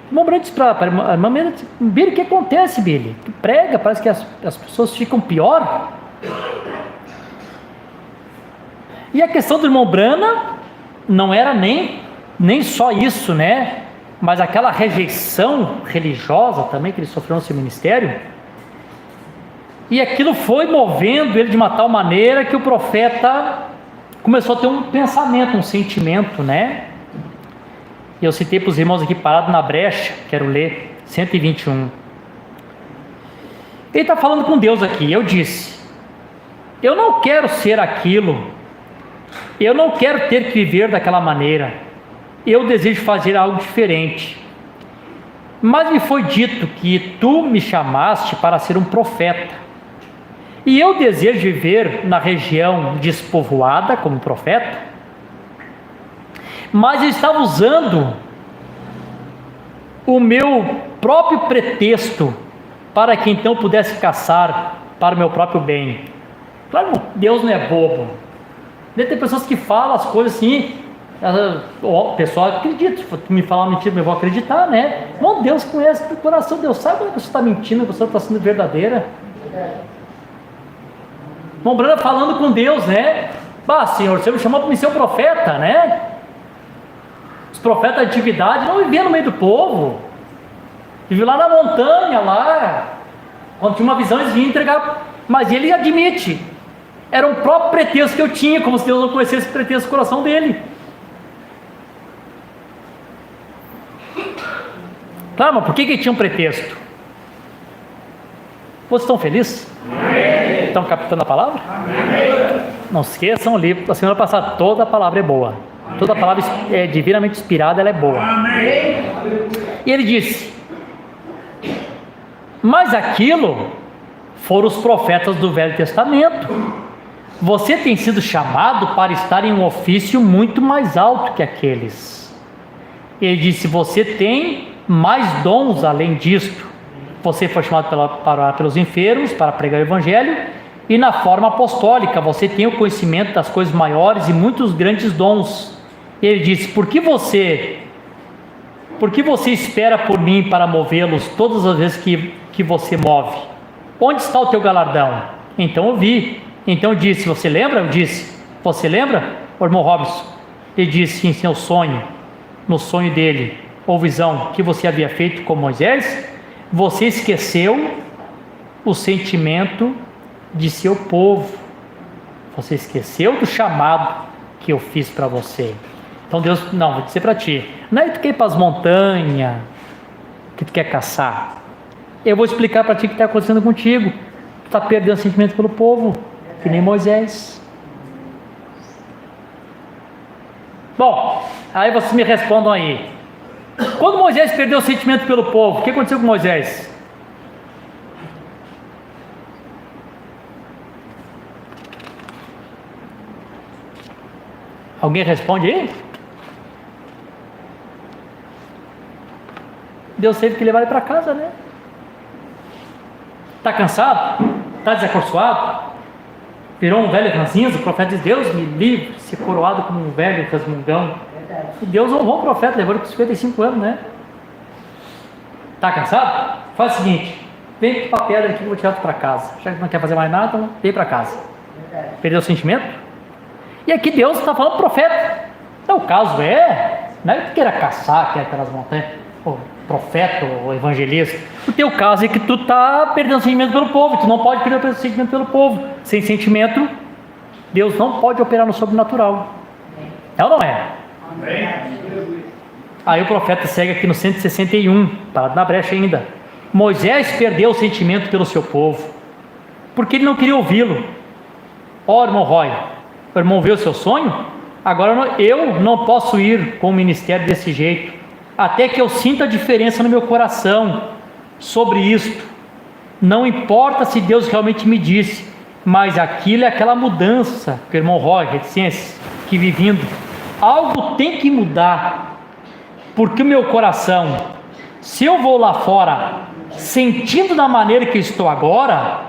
O irmão Brano disse para a irmã Mena: Billy, o que acontece, Billy? Tu prega, parece que as pessoas ficam pior. E a questão do irmão Brana não era nem só isso, né? Mas aquela rejeição religiosa também que ele sofreu no seu ministério. E aquilo foi movendo ele de uma tal maneira que o profeta começou a ter um pensamento, um sentimento, né? E eu citei para os irmãos aqui parado na brecha, quero ler 121. Ele está falando com Deus aqui. Eu disse: eu não quero ser aquilo, eu não quero ter que viver daquela maneira, eu desejo fazer algo diferente. Mas me foi dito que tu me chamaste para ser um profeta, e eu desejo viver na região despovoada como profeta. Mas eu estava usando o meu próprio pretexto para que então pudesse caçar para o meu próprio bem. Claro, Deus não é bobo. Tem pessoas que falam as coisas assim, o pessoal acredita. Se me falar uma mentira, eu vou acreditar, né? Bom, Deus conhece o coração, Deus sabe quando a pessoa está mentindo, a pessoa está sendo verdadeira. Bom, Brana falando com Deus, né? Senhor, você me chamou para me ser um profeta, né? Os profetas da antiguidade não viviam no meio do povo, viviam lá na montanha, lá, quando tinha uma visão eles vinham entregar, mas ele admite, era um próprio pretexto que eu tinha, como se Deus não conhecesse o pretexto do coração dele. Claro, mas por que ele tinha um pretexto? Vocês estão felizes? Amém. Estão captando a palavra? Amém. Não se esqueçam, o livro da semana passada, toda a palavra é boa. Toda a palavra é divinamente inspirada, ela é boa. Amém. E ele disse: mas aquilo foram os profetas do Velho Testamento. Você tem sido chamado para estar em um ofício muito mais alto que aqueles. Ele disse: você tem mais dons além disto. Você foi chamado para pelos enfermos, para pregar o Evangelho, e na forma apostólica você tem o conhecimento das coisas maiores e muitos grandes dons. Ele disse: por que você espera por mim para movê-los todas as vezes que você move? Onde está o teu galardão? Então eu vi. Então eu disse: você lembra? Eu disse: você lembra, o irmão Robson? Ele disse: em seu sonho, no sonho dele, ou visão que você havia feito com Moisés, você esqueceu o sentimento de seu povo. Você esqueceu do chamado que eu fiz para você. Então Deus, não, vou dizer para ti, não é que tu quer ir para as montanhas, que tu quer caçar. Eu vou explicar para ti o que está acontecendo contigo. Tu está perdendo sentimento pelo povo, que nem Moisés. Bom, aí vocês me respondam aí. Quando Moisés perdeu o sentimento pelo povo, o que aconteceu com Moisés? Alguém responde aí? Deus teve que levar ele para casa, né? Está cansado? Está desacorçoado? Virou um velho ranzinza? O profeta diz: Deus me livre, ser coroado como um velho resmungão. E Deus honrou o profeta, levou ele por 55 anos, né? Está cansado? Faz o seguinte: vem com a pedra aqui que eu vou tirar tu para casa. Já que não quer fazer mais nada, então vem para casa. Perdeu o sentimento? E aqui Deus está falando pro profeta. Então, o caso não é que queira caçar, quer pelas montanhas, o profeta, o evangelista. O teu caso é que tu está perdendo sentimento pelo povo. Tu não pode perder o sentimento pelo povo. Sem sentimento, Deus não pode operar no sobrenatural. É ou não é? Amém. Aí o profeta segue aqui no 161, parado na brecha ainda. Moisés perdeu o sentimento pelo seu povo, porque ele não queria ouvi-lo. Ó, irmão Roy, o irmão viu o seu sonho? Agora eu não posso ir com o ministério desse jeito, até que eu sinta a diferença no meu coração sobre isto. Não importa se Deus realmente me disse, mas aquilo é aquela mudança que o irmão Roy, reticência, que vivindo, algo tem que mudar, porque o meu coração, se eu vou lá fora sentindo da maneira que estou agora,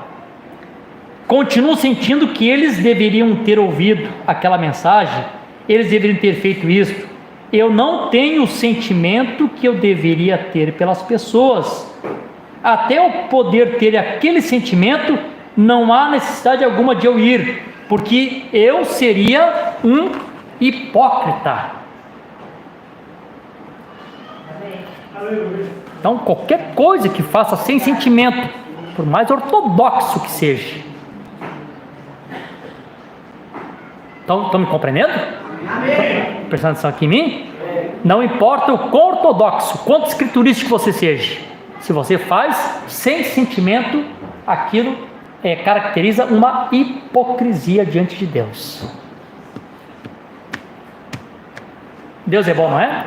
continuo sentindo que eles deveriam ter ouvido aquela mensagem, eles deveriam ter feito isso. Eu não tenho o sentimento que eu deveria ter pelas pessoas. Até eu poder ter aquele sentimento, não há necessidade alguma de eu ir, porque eu seria um hipócrita. Então, qualquer coisa que faça sem sentimento, por mais ortodoxo que seja. Estão me compreendendo? Prestando atenção aqui em mim? Não importa o quão ortodoxo, quanto escriturístico você seja, se você faz sem sentimento, aquilo caracteriza uma hipocrisia diante de Deus. Deus é bom, não é?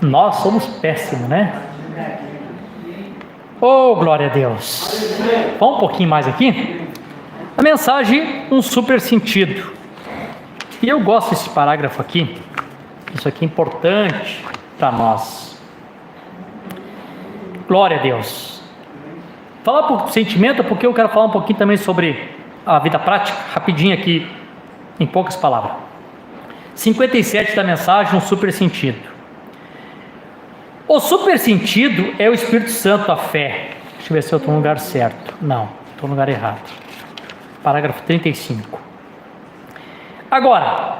Nós somos péssimos, né? Oh, glória a Deus. Vamos um pouquinho mais aqui. A mensagem, um super sentido. E eu gosto desse parágrafo aqui. Isso aqui é importante para nós. Glória a Deus. Falar por sentimento é porque eu quero falar um pouquinho também sobre a vida prática, rapidinho aqui, em poucas palavras. 57 da mensagem, um super sentido. O super sentido é o Espírito Santo, a fé. Deixa eu ver se eu estou no lugar certo. Não, estou no lugar errado. Parágrafo 35. Agora,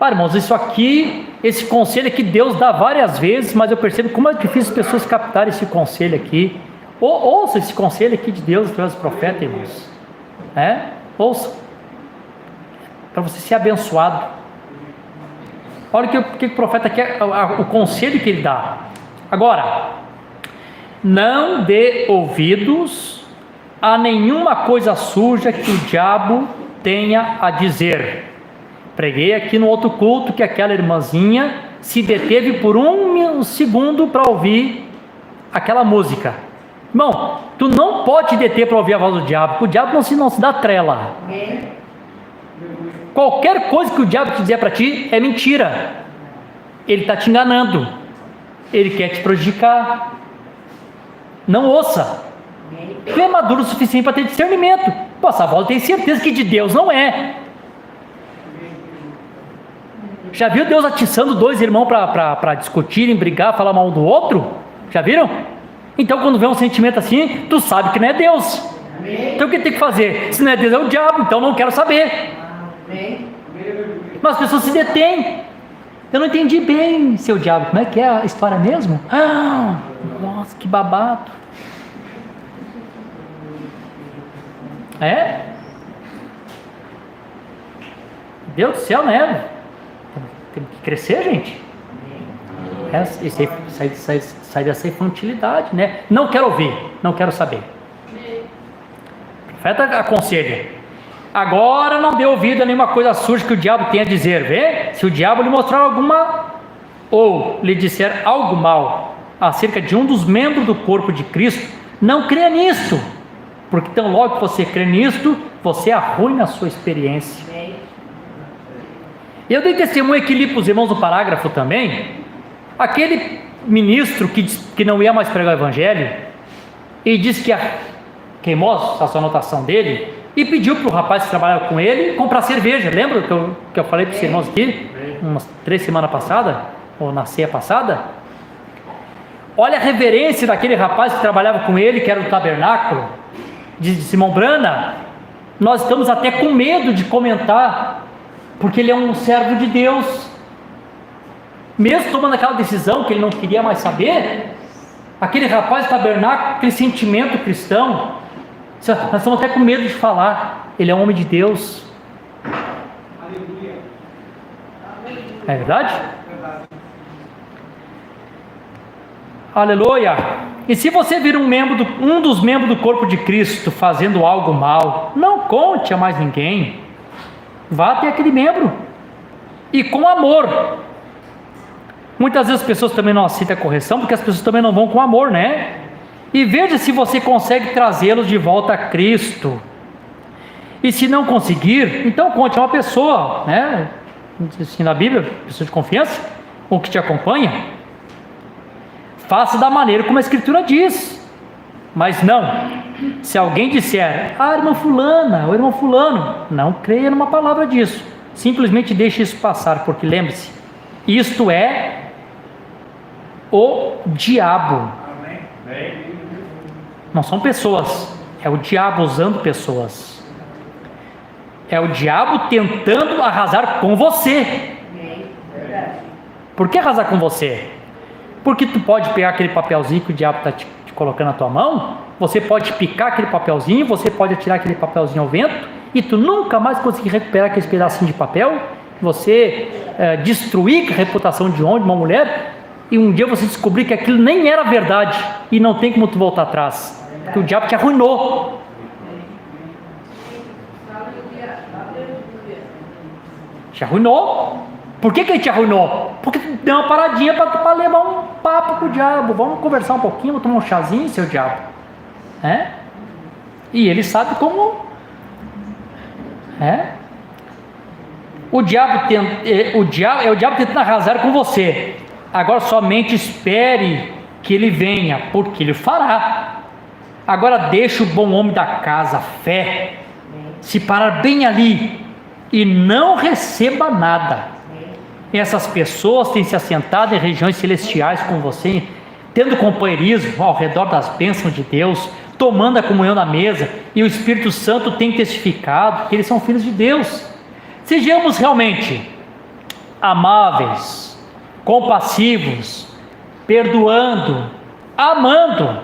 irmãos, isso aqui, esse conselho aqui Deus dá várias vezes, mas eu percebo como é difícil as pessoas captarem esse conselho aqui. Ouça esse conselho aqui de Deus através dos profetas, irmãos. Ouça. Para você ser abençoado. Olha o que o profeta quer, o conselho que ele dá. Agora, não dê ouvidos a nenhuma coisa suja que o diabo tenha a dizer. Preguei aqui no outro culto que aquela irmãzinha se deteve por um segundo para ouvir aquela música. Irmão, tu não pode te deter para ouvir a voz do diabo, porque o diabo não se dá trela. Qualquer coisa que o diabo te dizer para ti é mentira. Ele está te enganando. Ele quer te prejudicar. Não ouça. Tu é maduro o suficiente para ter discernimento. Pô, essa voz tem certeza que de Deus não é. Já viu Deus atiçando dois irmãos para discutirem, brigar, falar mal um do outro? Já viram? Então quando vê um sentimento assim, tu sabe que não é Deus. Então o que tem que fazer? Se não é Deus, é o diabo, então não quero saber. Mas as pessoas se detêm. Eu não entendi bem, seu diabo, como é que é a história mesmo? Ah, nossa, que babado. É? Deus do céu, né? Tem que crescer, gente. Sai dessa infantilidade, né? Não quero ouvir, não quero saber. O profeta aconselha: agora não dê ouvido a nenhuma coisa suja que o diabo tem a dizer. Vê? Se o diabo lhe mostrar alguma ou lhe disser algo mal acerca de um dos membros do corpo de Cristo, não creia nisto, porque tão logo que você crê nisto, você arruina a sua experiência. Eu dei testemunho aqui, li para os irmãos do parágrafo também, aquele ministro que não ia mais pregar o evangelho, e disse que queimou a sua anotação dele, e pediu para o rapaz que trabalhava com ele comprar cerveja. Lembra que eu falei para os irmãos aqui, umas 3 semanas passadas, ou na ceia passada? Olha a reverência daquele rapaz que trabalhava com ele, que era do tabernáculo, de Simão Brana. Nós estamos até com medo de comentar, porque ele é um servo de Deus. Mesmo tomando aquela decisão que ele não queria mais saber, aquele rapaz do tabernáculo, aquele sentimento cristão, nós estamos até com medo de falar. Ele é um homem de Deus. É verdade? Aleluia. E se você vir um dos membros do corpo de Cristo fazendo algo mal, não conte a mais ninguém. Vá até aquele membro e com amor. Muitas vezes as pessoas também não aceitam a correção, porque as pessoas também não vão com amor, né? E veja se você consegue trazê-los de volta a Cristo. E se não conseguir, então conte a uma pessoa, né? Assim na Bíblia, pessoa de confiança, ou que te acompanha. Faça da maneira como a Escritura diz. Mas não, se alguém disser: ah, irmã fulana, ou irmão fulano, não creia numa palavra disso. Simplesmente deixe isso passar, porque lembre-se, isto é o diabo. Não são pessoas, é o diabo usando pessoas. É o diabo tentando arrasar com você. Por que arrasar com você? Porque tu pode pegar aquele papelzinho que o diabo está te colocando na tua mão, você pode picar aquele papelzinho, você pode atirar aquele papelzinho ao vento, e tu nunca mais conseguir recuperar aquele pedacinho de papel, você destruir a reputação de uma mulher, e um dia você descobrir que aquilo nem era verdade, e não tem como tu voltar atrás, porque o diabo te arruinou. Te arruinou. Por que ele te arruinou? Porque tu deu uma paradinha para levar um papo com o diabo. Vamos conversar um pouquinho, vamos tomar um chazinho, seu diabo. E ele sabe como. O diabo tentando arrasar com você. Agora somente espere que ele venha, porque ele fará. Agora deixa o bom homem da casa, fé, se parar bem ali e não receba nada. Essas pessoas têm se assentado em regiões celestiais com você, tendo companheirismo ao redor das bênçãos de Deus, tomando a comunhão na mesa, e o Espírito Santo tem testificado que eles são filhos de Deus. Sejamos realmente amáveis, compassivos, perdoando, amando.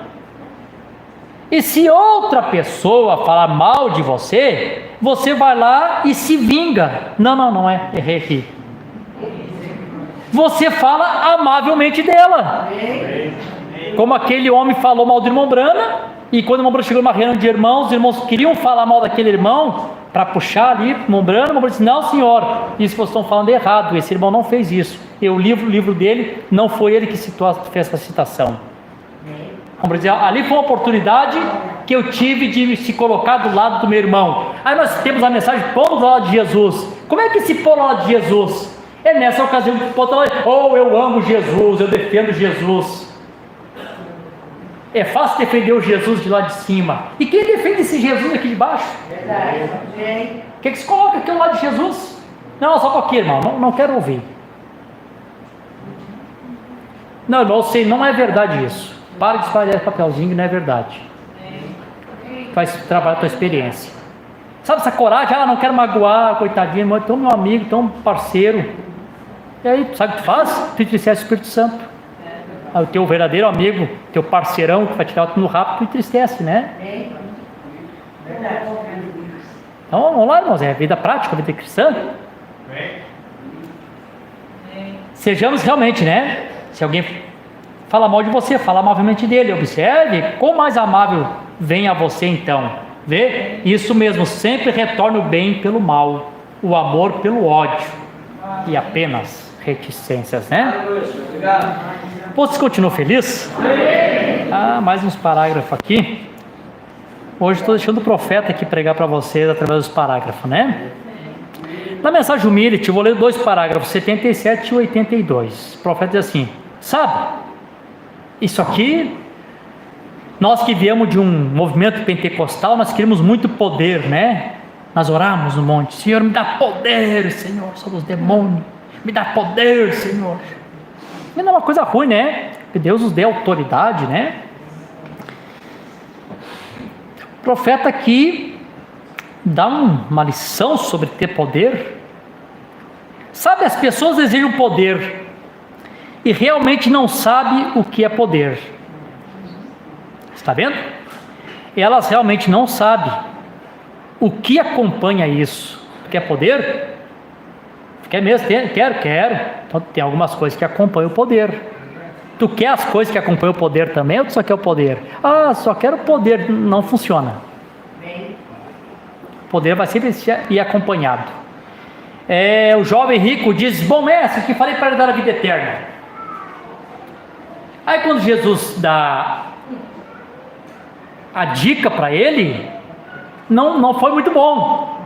E se outra pessoa falar mal de você, você vai lá e se vinga. Não é, errei aqui. Você fala amavelmente dela. Como aquele homem falou mal do irmão Brana, e quando o irmão Brana chegou numa reunião de irmãos, os irmãos queriam falar mal daquele irmão, para puxar ali o irmão Brana disse, não senhor, isso vocês estão falando errado, esse irmão não fez isso. Eu livro o livro dele, não foi ele que fez essa citação. Vamos dizer, ali foi uma oportunidade que eu tive de se colocar do lado do meu irmão. Aí nós temos a mensagem, pôr do lado de Jesus. Como é que se pôr do lado de Jesus? É nessa ocasião que pode falar, eu amo Jesus, eu defendo Jesus. É fácil defender o Jesus de lá de cima. E quem defende esse Jesus aqui de baixo? Verdade. O que se coloca aqui ao lado de Jesus? Não, só um pouquinho, irmão, não quero ouvir. Não, irmão, eu sei, não é verdade isso. Para de espalhar esse papelzinho, não é verdade. Faz trabalhar a tua experiência. Sabe essa coragem? Não quero magoar, coitadinho, irmão, tão meu amigo, tão parceiro. E aí, sabe o que tu faz? Tu entristece o Espírito Santo. O teu verdadeiro amigo, teu parceirão que vai tirar tu no rabo, tu entristece, né? Então vamos lá, irmãos, é vida prática, vida cristã. Sejamos realmente, né? Se alguém fala mal de você, fala amavelmente dele, observe quão mais amável vem a você então. Vê? Isso mesmo, sempre retorna o bem pelo mal, o amor pelo ódio, e apenas reticências, né? Vocês continuam felizes? Mais uns parágrafos aqui. Hoje estou deixando o profeta aqui pregar para vocês através dos parágrafos, né? Na mensagem Humility, eu vou ler 2 parágrafos, 77 e 82. O profeta diz assim: sabe, isso aqui, nós que viemos de um movimento pentecostal, nós queremos muito poder, né? Nós oramos no monte, Senhor, me dá poder, Senhor, sobre os demônios, me dá poder, Senhor. E não é uma coisa ruim, né? Que Deus nos dê autoridade, né? O profeta aqui dá uma lição sobre ter poder. Sabe, as pessoas desejam poder e realmente não sabem o que é poder. Está vendo? Elas realmente não sabem o que acompanha isso. Quer poder? Quer mesmo? Quero. Então tem algumas coisas que acompanham o poder. Tu quer as coisas que acompanham o poder também, ou tu só quer o poder? Só quero o poder. Não funciona. O poder vai sempre ir acompanhado. O jovem rico diz: bom mestre, que falei para ele dar a vida eterna. Aí quando Jesus dá a dica para ele, não foi muito bom.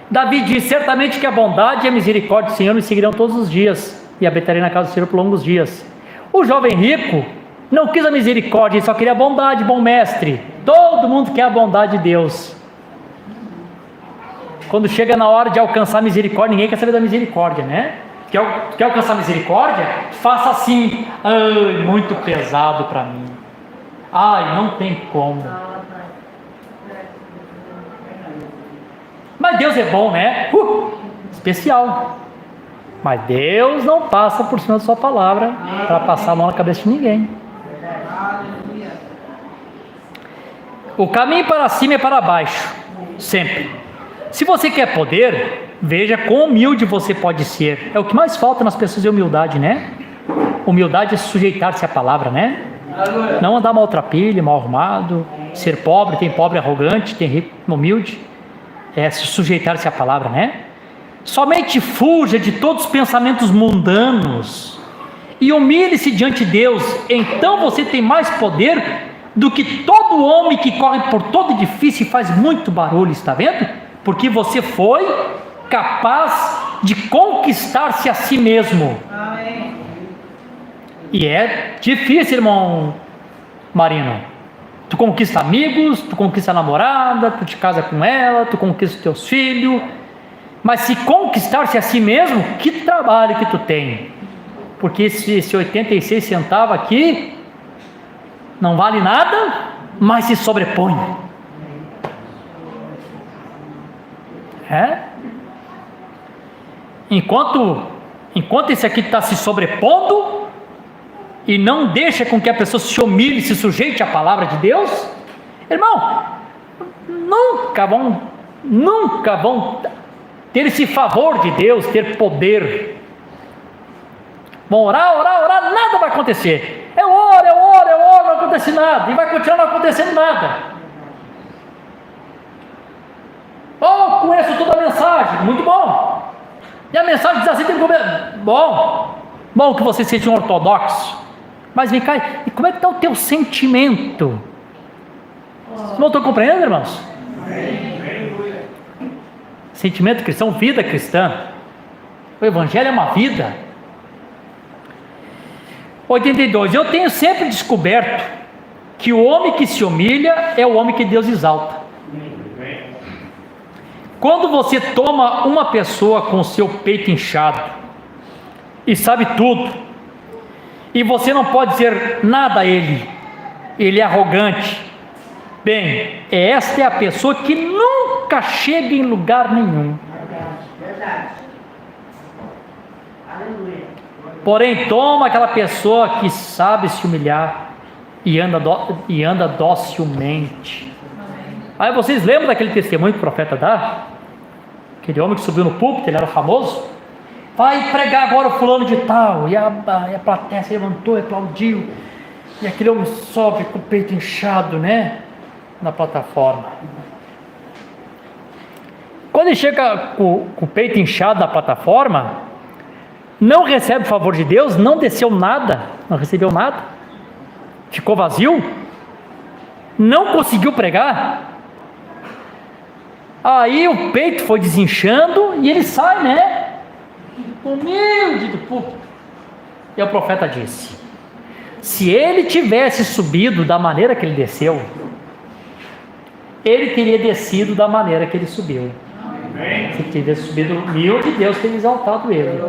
Davi diz: certamente que a bondade e a misericórdia do Senhor me seguirão todos os dias, e habitarei na casa do Senhor por longos dias. O jovem rico não quis a misericórdia, ele só queria a bondade. Bom mestre, todo mundo quer a bondade de Deus. Quando chega na hora de alcançar a misericórdia, ninguém quer saber da misericórdia, né? Quer alcançar a misericórdia? Faça assim: muito pesado para mim, não tem como. Mas Deus é bom, né? Especial. Mas Deus não passa por cima da sua palavra para passar a mão na cabeça de ninguém. O caminho para cima é para baixo, sempre. Se você quer poder, veja quão humilde você pode ser. É o que mais falta nas pessoas, é humildade, né? Humildade é sujeitar-se à palavra, né? Não andar maltrapilho, mal arrumado, ser pobre, tem pobre arrogante, tem rico humilde. É sujeitar-se à palavra, né? Somente fuja de todos os pensamentos mundanos e humilhe-se diante de Deus. Então você tem mais poder do que todo homem que corre por todo edifício e faz muito barulho, está vendo? Porque você foi capaz de conquistar-se a si mesmo. Amém. E é difícil, irmão Marino. Tu conquista amigos, tu conquista a namorada, tu te casa com ela, tu conquista os teus filhos. Mas se conquistar-se a si mesmo, que trabalho que tu tem? Porque esse 86 centavos aqui não vale nada, mas se sobrepõe. Enquanto esse aqui está se sobrepondo e não deixa com que a pessoa se humilhe, se sujeite à palavra de Deus, irmão, nunca vão ter esse favor de Deus, ter poder. Vão orar, nada vai acontecer. Eu oro, não acontece nada, e vai continuar não acontecendo nada. Conheço toda a mensagem, muito bom. E a mensagem diz assim, tem que comer. Bom que você seja um ortodoxo. Mas vem cá, e como é que está o teu sentimento? Vocês não estão compreendendo, irmãos? Sentimento cristão, vida cristã. O evangelho é uma vida. 82. Eu tenho sempre descoberto que o homem que se humilha é o homem que Deus exalta. Quando você toma uma pessoa com seu peito inchado e sabe tudo, e você não pode dizer nada a ele, ele é arrogante, bem, esta é a pessoa que nunca chega em lugar nenhum. Verdade. Aleluia. Porém, toma aquela pessoa que sabe se humilhar e anda docilmente. Aí vocês lembram daquele testemunho que o profeta dá? Aquele homem que subiu no púlpito, ele era famoso. Vai pregar agora o fulano de tal. E a plateia se levantou, aplaudiu. E aquele homem sobe com o peito inchado, né? Na plataforma. Quando ele chega com o peito inchado na plataforma, não recebe o favor de Deus, não desceu nada, não recebeu nada, ficou vazio, não conseguiu pregar. Aí o peito foi desinchando e ele sai, né? Humilde do púlpito. E o profeta disse: se ele tivesse subido da maneira que ele desceu, ele teria descido da maneira que ele subiu. Se tivesse subido humilde, Deus teria exaltado ele.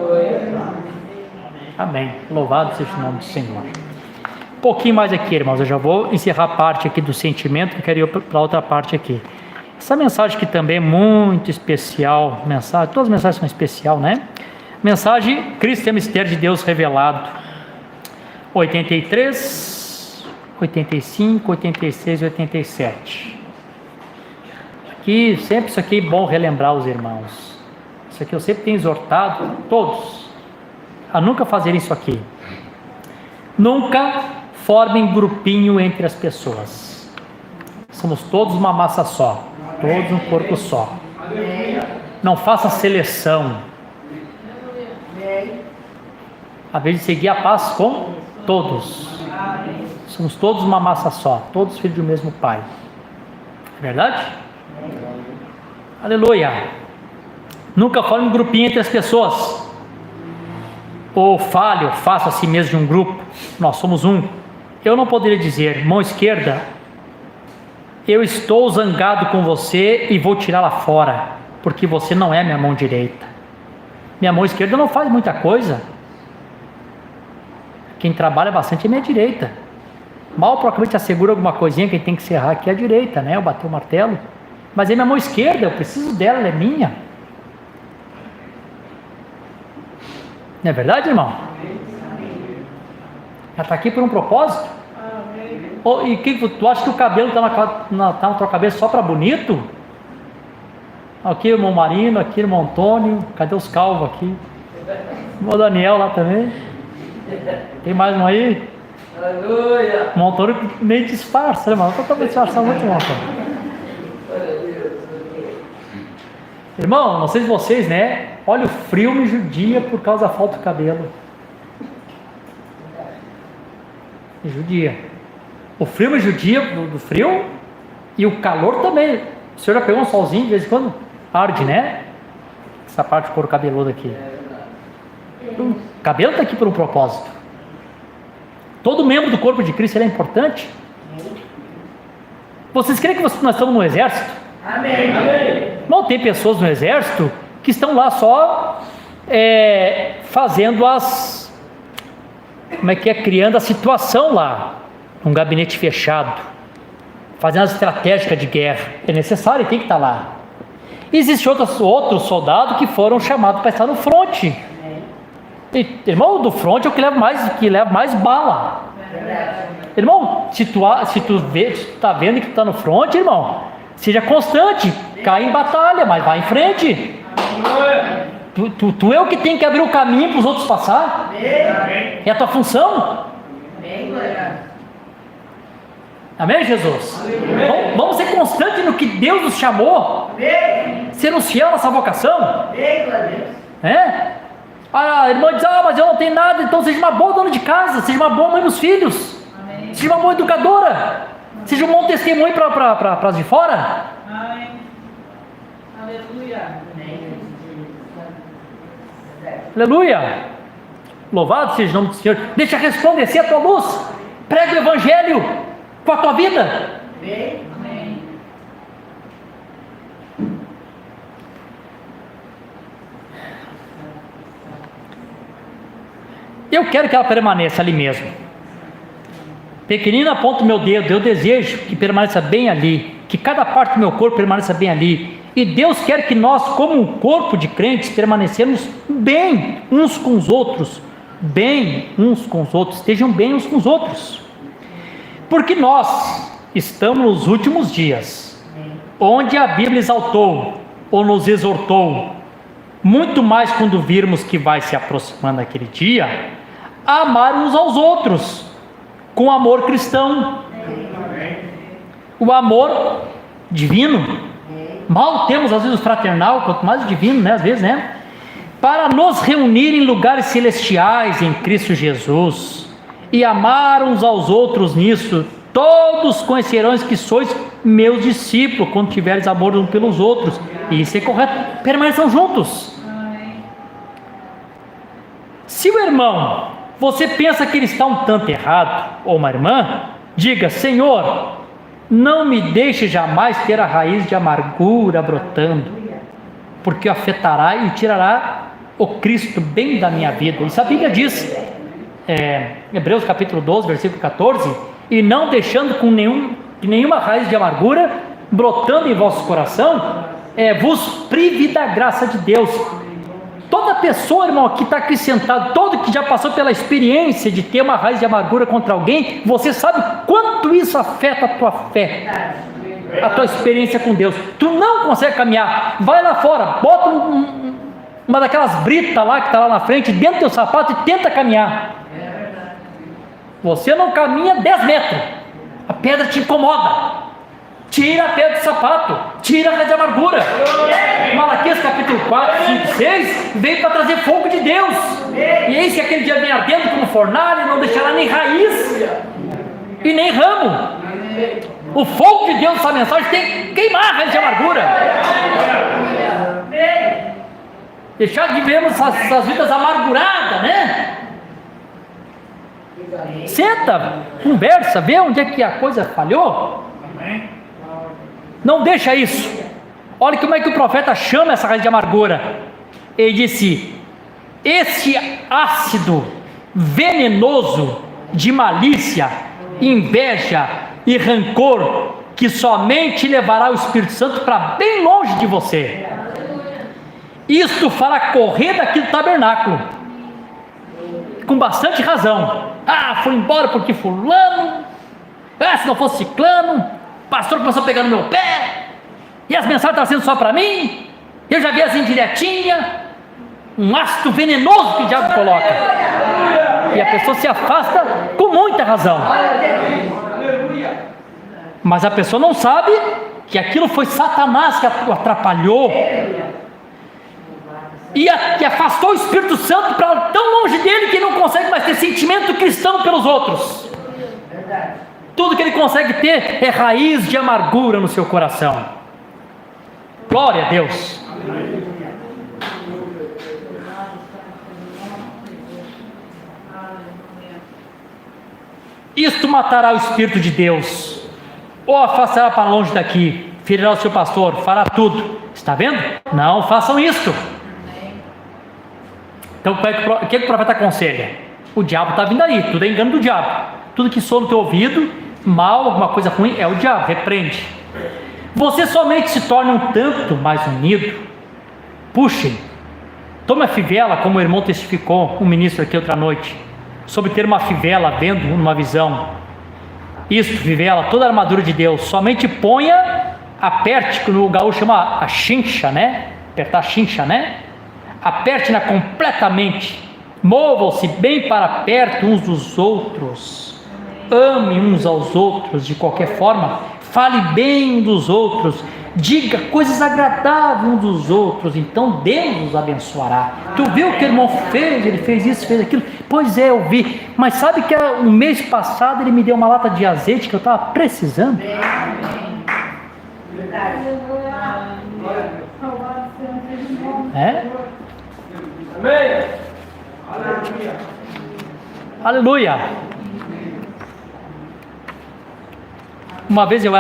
Amém. Louvado seja o nome do Senhor. Um pouquinho mais aqui, irmãos. Eu já vou encerrar a parte aqui do sentimento, que eu quero ir para outra parte aqui. Essa mensagem aqui também é muito especial. Todas as mensagens são especiais, né? Mensagem: Cristo é o mistério de Deus revelado. 83, 85, 86 e 87. Sempre isso aqui é bom relembrar os irmãos. Isso aqui eu sempre tenho exortado todos a nunca fazerem isso aqui. Nunca formem grupinho entre as pessoas. Somos todos uma massa só, todos um corpo só. Não faça seleção. A vez de seguir a paz com todos. Somos todos uma massa só, todos filhos do mesmo Pai. É verdade? Aleluia. Nunca forme um grupinho entre as pessoas, ou faça a si mesmo de um grupo. Nós somos um. Eu não poderia dizer: mão esquerda, eu estou zangado com você e vou tirá-la fora, porque você não é minha mão direita. Minha mão esquerda não faz muita coisa. Quem trabalha bastante é minha direita. Mal propriamente assegura alguma coisinha, quem tem que serrar aqui é a direita, né? Eu bater o martelo. Mas é minha mão esquerda, eu preciso dela, ela é minha. Não é verdade, irmão? Ela está aqui por um propósito. E que tu acha que o cabelo está na tua cabeça só para bonito? Aqui o irmão Marino, aqui o irmão Antônio. Cadê os calvos aqui? O irmão Daniel lá também. Tem mais um aí? Aleluia! O irmão Antônio meio disfarça, né, irmão? Eu estou disfarçando muito, irmão Antônio. Irmão, não sei se vocês, né? Olha, o frio me judia por causa da falta de cabelo. Me judia. O frio me judia do frio e o calor também. O senhor já pegou um solzinho de vez em quando? Arde, né? Essa parte do couro cabeludo aqui. O cabelo está aqui por um propósito. Todo membro do corpo de Cristo ele é importante. Vocês creem que nós estamos no exército? Amém. Não, tem pessoas no exército que estão lá só fazendo criando a situação lá, num gabinete fechado, fazendo as estratégicas de guerra. É necessário, tem que estar lá. Existe outros soldados que foram chamados para estar no fronte. E, irmão, do fronte é o que leva mais bala. Irmão, se tu está vendo que tu está no fronte, irmão, seja constante, cai em batalha, mas vai em frente. Tu é o que tem que abrir o caminho para os outros passar. É a tua função. Amém, Jesus? Vamos ser constantes no que Deus nos chamou. Sermos fiel à nossa vocação. A irmã diz, mas eu não tenho nada. Então seja uma boa dona de casa, seja uma boa mãe dos filhos, seja uma boa educadora, seja um bom testemunho para as de fora. Amém. Aleluia. Aleluia. Louvado seja o nome do Senhor. Deixa resplandecer a tua luz. Prega o evangelho com a tua vida. Amém. Eu quero que ela permaneça ali mesmo. Pequenino, aponta o meu dedo. Eu desejo que permaneça bem ali, que cada parte do meu corpo permaneça bem ali. E Deus quer que nós, como um corpo de crentes, permanecemos bem uns com os outros. Bem uns com os outros. Estejam bem uns com os outros. Porque nós estamos nos últimos dias, onde a Bíblia exaltou ou nos exortou, muito mais quando virmos que vai se aproximando aquele dia, a amar uns aos outros, com amor cristão, o amor divino. Mal temos às vezes o fraternal, quanto mais o divino, né? Às vezes, né? Para nos reunir em lugares celestiais em Cristo Jesus e amar uns aos outros nisso, todos conhecerão que sois meus discípulos, quando tiveres amor uns pelos outros. E isso é correto. Permaneçam juntos. Se o irmão, você pensa que ele está um tanto errado, ou uma irmã, diga: Senhor, não me deixe jamais ter a raiz de amargura brotando, porque afetará e tirará o Cristo bem da minha vida. Isso a Bíblia diz, Hebreus capítulo 12, versículo 14, e não deixando com nenhuma raiz de amargura brotando em vosso coração, vos prive da graça de Deus. Toda pessoa, irmão, que está aqui sentado, todo que já passou pela experiência de ter uma raiz de amargura contra alguém, você sabe quanto isso afeta a tua fé, a tua experiência com Deus. Tu não consegue caminhar, vai lá fora, bota uma daquelas britas lá que está lá na frente, dentro do teu sapato e tenta caminhar. Você não caminha 10 metros, a pedra te incomoda. Tira a pedra do sapato, tira a raiz de amargura. Malaquias capítulo 4, 5, 6 veio para trazer fogo de Deus. E eis que aquele dia vem ardendo como fornalha, e não deixará nem raiz e nem ramo. O fogo de Deus, essa mensagem, tem que queimar a raiz de amargura. Deixar de vermos essas vidas amarguradas, né? Senta, conversa, vê onde é que a coisa falhou. Não deixa isso. Olha como é que o profeta chama essa raiz de amargura. Ele disse: esse ácido venenoso de malícia, inveja e rancor que somente levará o Espírito Santo para bem longe de você. Isto fará correr daqui do tabernáculo, com bastante razão. Ah, foi embora porque fulano, se não fosse ciclano, o pastor começou a pegar no meu pé, e as mensagens estavam sendo só para mim, eu já vi assim direitinha, um ácido venenoso que o diabo coloca, e a pessoa se afasta com muita razão. Mas a pessoa não sabe que aquilo foi Satanás que o atrapalhou, e que afastou o Espírito Santo para tão longe dele que ele não consegue mais ter sentimento cristão pelos outros. Tudo que ele consegue ter é raiz de amargura no seu coração. Glória a Deus. Isto matará o Espírito de Deus, ou afastará para longe daqui, ferirá o seu pastor, fará tudo. Está vendo? Não façam isto. Então o que o profeta aconselha? O diabo está vindo aí, tudo é engano do diabo. Tudo que soa no teu ouvido, mal, alguma coisa ruim, é o diabo, repreende. Você somente se torna um tanto mais unido. Puxem, tome a fivela, como o irmão testificou, um ministro aqui outra noite, sobre ter uma fivela, vendo uma visão. Isso, fivela, toda a armadura de Deus, somente ponha, aperte, que no gaúcho chama a chincha, né? Apertar a chincha, né? Aperte-na completamente, movam-se bem para perto uns dos outros, ame uns aos outros de qualquer forma, fale bem uns dos outros, diga coisas agradáveis uns dos outros, então Deus os abençoará. Tu viu o que o irmão fez? Ele fez isso, fez aquilo. Pois é, eu vi, mas sabe que um mês passado ele me deu uma lata de azeite que eu estava precisando. É? Amém. Aleluia. Uma vez eu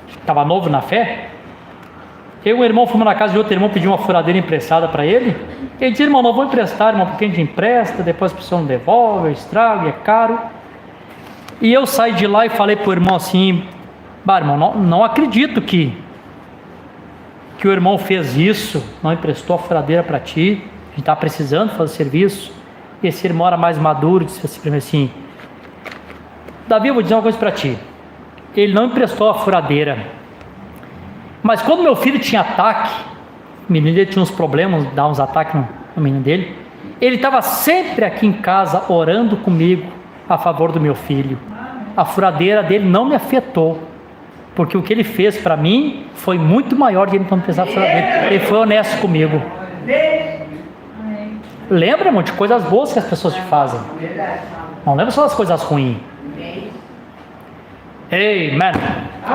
estava novo na fé, eu e um irmão fomos na casa de outro irmão, pediu uma furadeira emprestada para ele. Ele disse: irmão, não vou emprestar, irmão, porque a gente empresta, depois a pessoa não devolve, estraga, é caro. E eu saí de lá e falei para o irmão assim: bah, irmão, não acredito que o irmão fez isso, não emprestou a furadeira para ti, a gente está precisando fazer serviço. E esse irmão era mais maduro, disse assim: Davi, eu vou dizer uma coisa para ti, ele não emprestou a furadeira, mas quando meu filho tinha ataque, o menino dele tinha uns problemas, dá uns ataques no menino dele, ele estava sempre aqui em casa orando comigo a favor do meu filho. A furadeira dele não me afetou, porque o que ele fez para mim foi muito maior de ele não precisar furadeira. Ele foi honesto comigo. Lembra, irmão, de coisas boas que as pessoas te fazem, não lembra só das coisas ruins. Amen.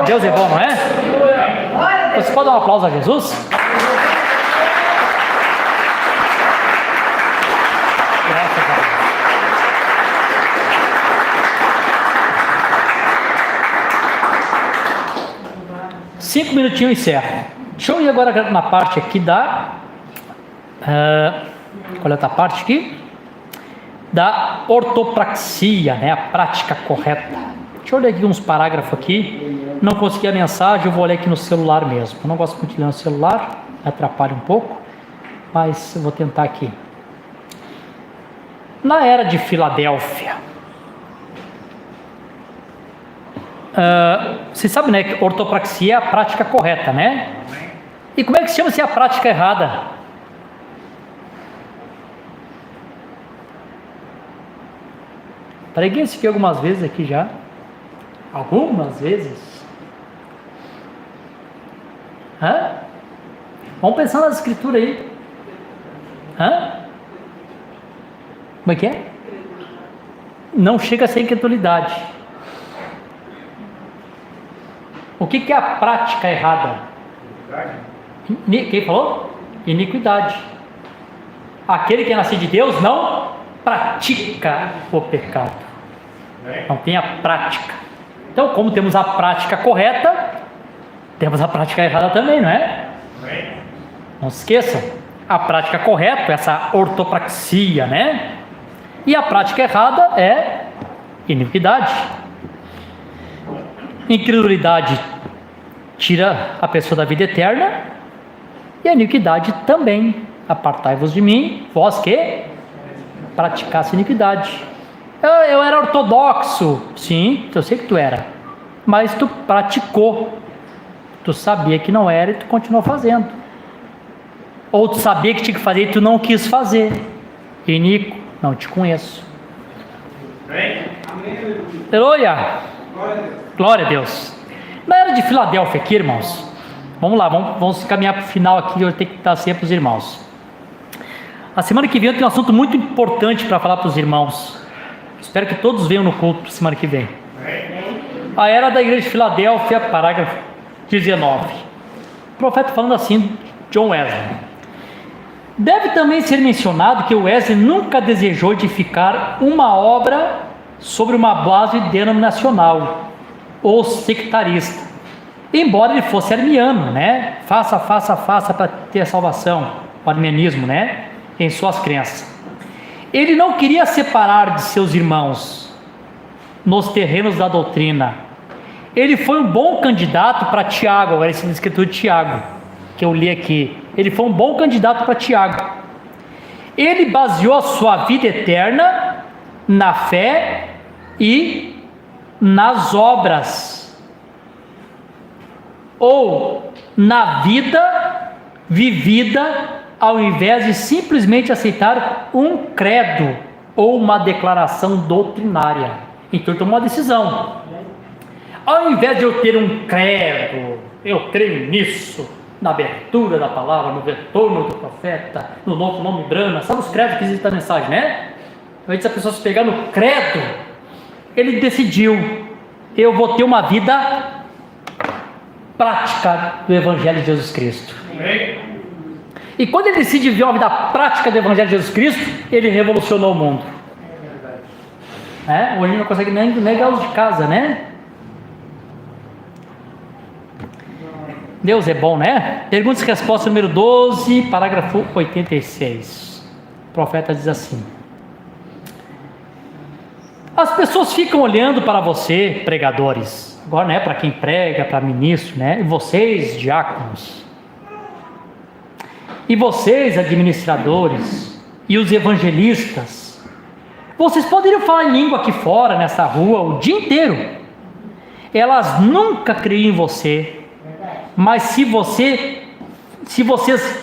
Deus é bom, não é? Você pode dar um aplauso a Jesus? Graças a Deus. 5 minutinhos e encerro. Deixa eu ir agora na parte aqui da... qual é a outra parte aqui? Da ortopraxia, né? A prática correta. Deixa eu ler aqui uns parágrafos aqui. Não consegui a mensagem, eu vou ler aqui no celular mesmo. Eu não gosto muito de ler no celular, atrapalha um pouco, mas eu vou tentar aqui. Na era de Filadélfia, você sabe, né, que ortopraxia é a prática correta, né? E como é que se chama se é a prática errada? Preguei isso aqui algumas vezes aqui já. Algumas vezes. Vamos pensar nas escrituras aí. Como é que é? Não chega a ser incredulidade. O que é a prática errada? Quem falou? Iniquidade. Aquele que é nascido de Deus não pratica o pecado. Não tem a prática. Então, como temos a prática correta, temos a prática errada também, não é? Não se esqueçam, a prática correta é essa ortopraxia, né? E a prática errada é iniquidade. incredulidade tira a pessoa da vida eterna, e a iniquidade também. Apartai-vos de mim, vós que praticasse iniquidade. Eu era ortodoxo, sim, eu sei que tu era, mas tu praticou, tu sabia que não era e tu continuou fazendo, ou tu sabia que tinha que fazer e tu não quis fazer. Inico, não te conheço. Aleluia, glória a Deus. Na era de Filadélfia aqui, irmãos, vamos lá, vamos caminhar para o final aqui, eu tenho que dar sempre para os irmãos. A semana que vem eu tenho um assunto muito importante para falar para os irmãos. Espero que todos venham no culto semana que vem. A era da igreja de Filadélfia, parágrafo 19. O profeta falando assim, John Wesley. Deve também ser mencionado que Wesley nunca desejou edificar uma obra sobre uma base denominacional ou sectarista, embora ele fosse arminiano, né? Faça para ter salvação, o arminianismo, né? Em suas crenças. Ele não queria separar de seus irmãos nos terrenos da doutrina. Ele foi um bom candidato para Tiago, agora esse é a escritura de Tiago, que eu li aqui. Ele foi um bom candidato para Tiago. Ele baseou a sua vida eterna na fé e nas obras, ou na vida vivida, ao invés de simplesmente aceitar um credo ou uma declaração doutrinária. Então ele tomou uma decisão. Ao invés de eu ter um credo, eu creio nisso, na abertura da palavra, no retorno do profeta, no novo nome Brana, sabe os credos que existem na mensagem, né? Ao invés de a pessoa se pegar no credo, ele decidiu, eu vou ter uma vida prática do Evangelho de Jesus Cristo. E quando ele decide viver uma vida prática do Evangelho de Jesus Cristo, ele revolucionou o mundo. Hoje a gente não consegue nem negar os de casa, né? Deus é bom, né? Perguntas e respostas número 12, parágrafo 86. O profeta diz assim: as pessoas ficam olhando para você, pregadores, agora, né, para quem prega, para ministro, né? E vocês, diáconos, e vocês, administradores, e os evangelistas, vocês poderiam falar em língua aqui fora, nessa rua, o dia inteiro. Elas nunca criam em você. Mas se vocês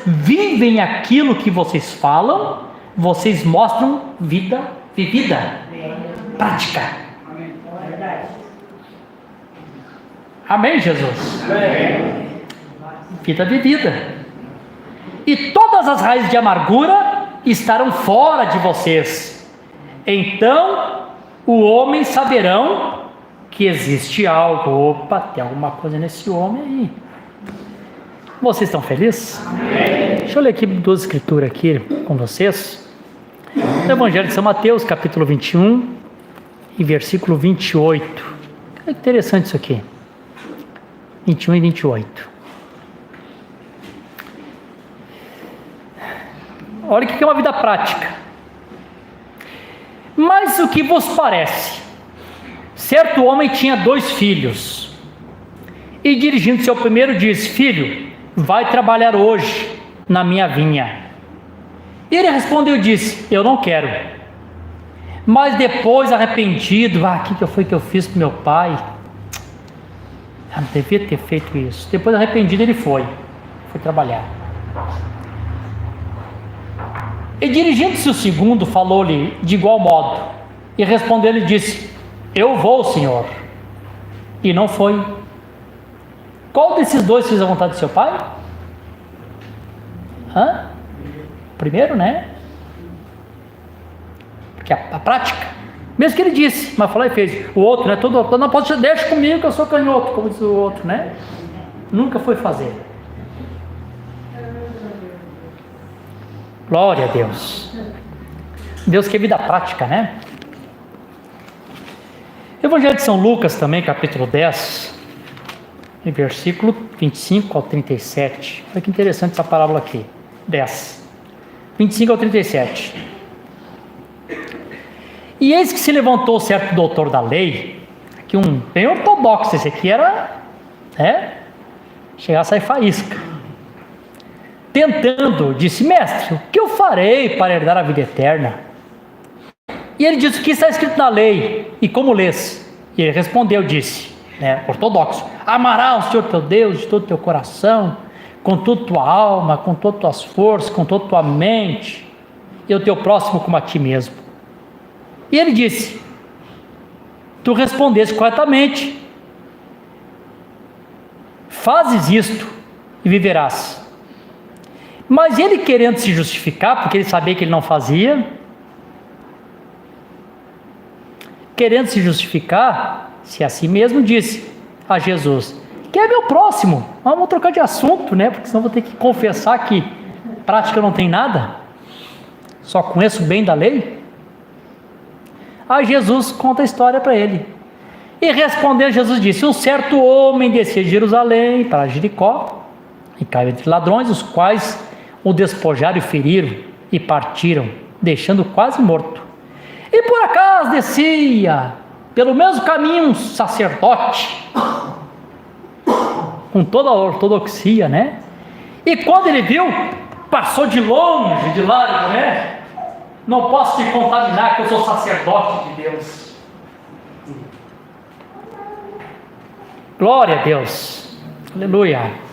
vivem aquilo que vocês falam, vocês mostram vida vivida, prática. Amém, Jesus? Amém. Vida vivida. E todas as raízes de amargura estarão fora de vocês. Então o homem saberão que existe algo. Opa, tem alguma coisa nesse homem aí. Vocês estão felizes? Amém. Deixa eu ler aqui duas escrituras aqui com vocês. O Evangelho de São Mateus, capítulo 21 e versículo 28. É interessante isso aqui. 21 e 28. Olha o que é uma vida prática. Mas o que vos parece? Certo homem tinha 2 filhos. E dirigindo-se ao primeiro disse: filho, vai trabalhar hoje na minha vinha. E ele respondeu e disse: eu não quero. Mas depois, arrependido, o que foi que eu fiz para meu pai? Eu não devia ter feito isso. Depois, arrependido, ele foi trabalhar. E dirigindo-se o segundo, falou-lhe de igual modo. E respondeu e disse: eu vou, Senhor. E não foi. Qual desses 2 fez a vontade do seu pai? Primeiro, né? Porque a prática, mesmo que ele disse, mas falou e fez. O outro, né? Todo não pode, deixa comigo que eu sou canhoto, como diz o outro, né? Nunca foi fazer. Glória a Deus. Deus quer vida prática, né? Evangelho de São Lucas também, capítulo 10, em versículo 25 ao 37. Olha que interessante essa parábola aqui. 10, 25 ao 37. E eis que se levantou certo doutor da lei, que um bem ortodoxo, esse aqui era, chegar a sair faísca. Tentando, disse: mestre, o que eu farei para herdar a vida eterna? E ele disse: o que está escrito na lei? E como lês? E ele respondeu, disse, ortodoxo: amarás o Senhor teu Deus de todo o teu coração, com toda a tua alma, com todas as tuas forças, com toda a tua mente, e o teu próximo como a ti mesmo. E ele disse: tu respondeste corretamente, fazes isto e viverás. Mas ele, querendo se justificar, porque ele sabia que ele não fazia, querendo se justificar, se a si mesmo, disse a Jesus: quem é meu próximo? Vamos trocar de assunto, porque senão vou ter que confessar que prática não tem nada, só conheço bem da lei. Aí Jesus conta a história para ele. E respondendo, Jesus disse: um certo homem descia de Jerusalém para Jericó e caiu entre ladrões, os quais o despojaram e feriram e partiram, deixando quase morto. E por acaso descia pelo mesmo caminho um sacerdote, com toda a ortodoxia, e quando ele viu, passou de longe, de largo, não posso te contaminar, que eu sou sacerdote de Deus. Glória a Deus, aleluia.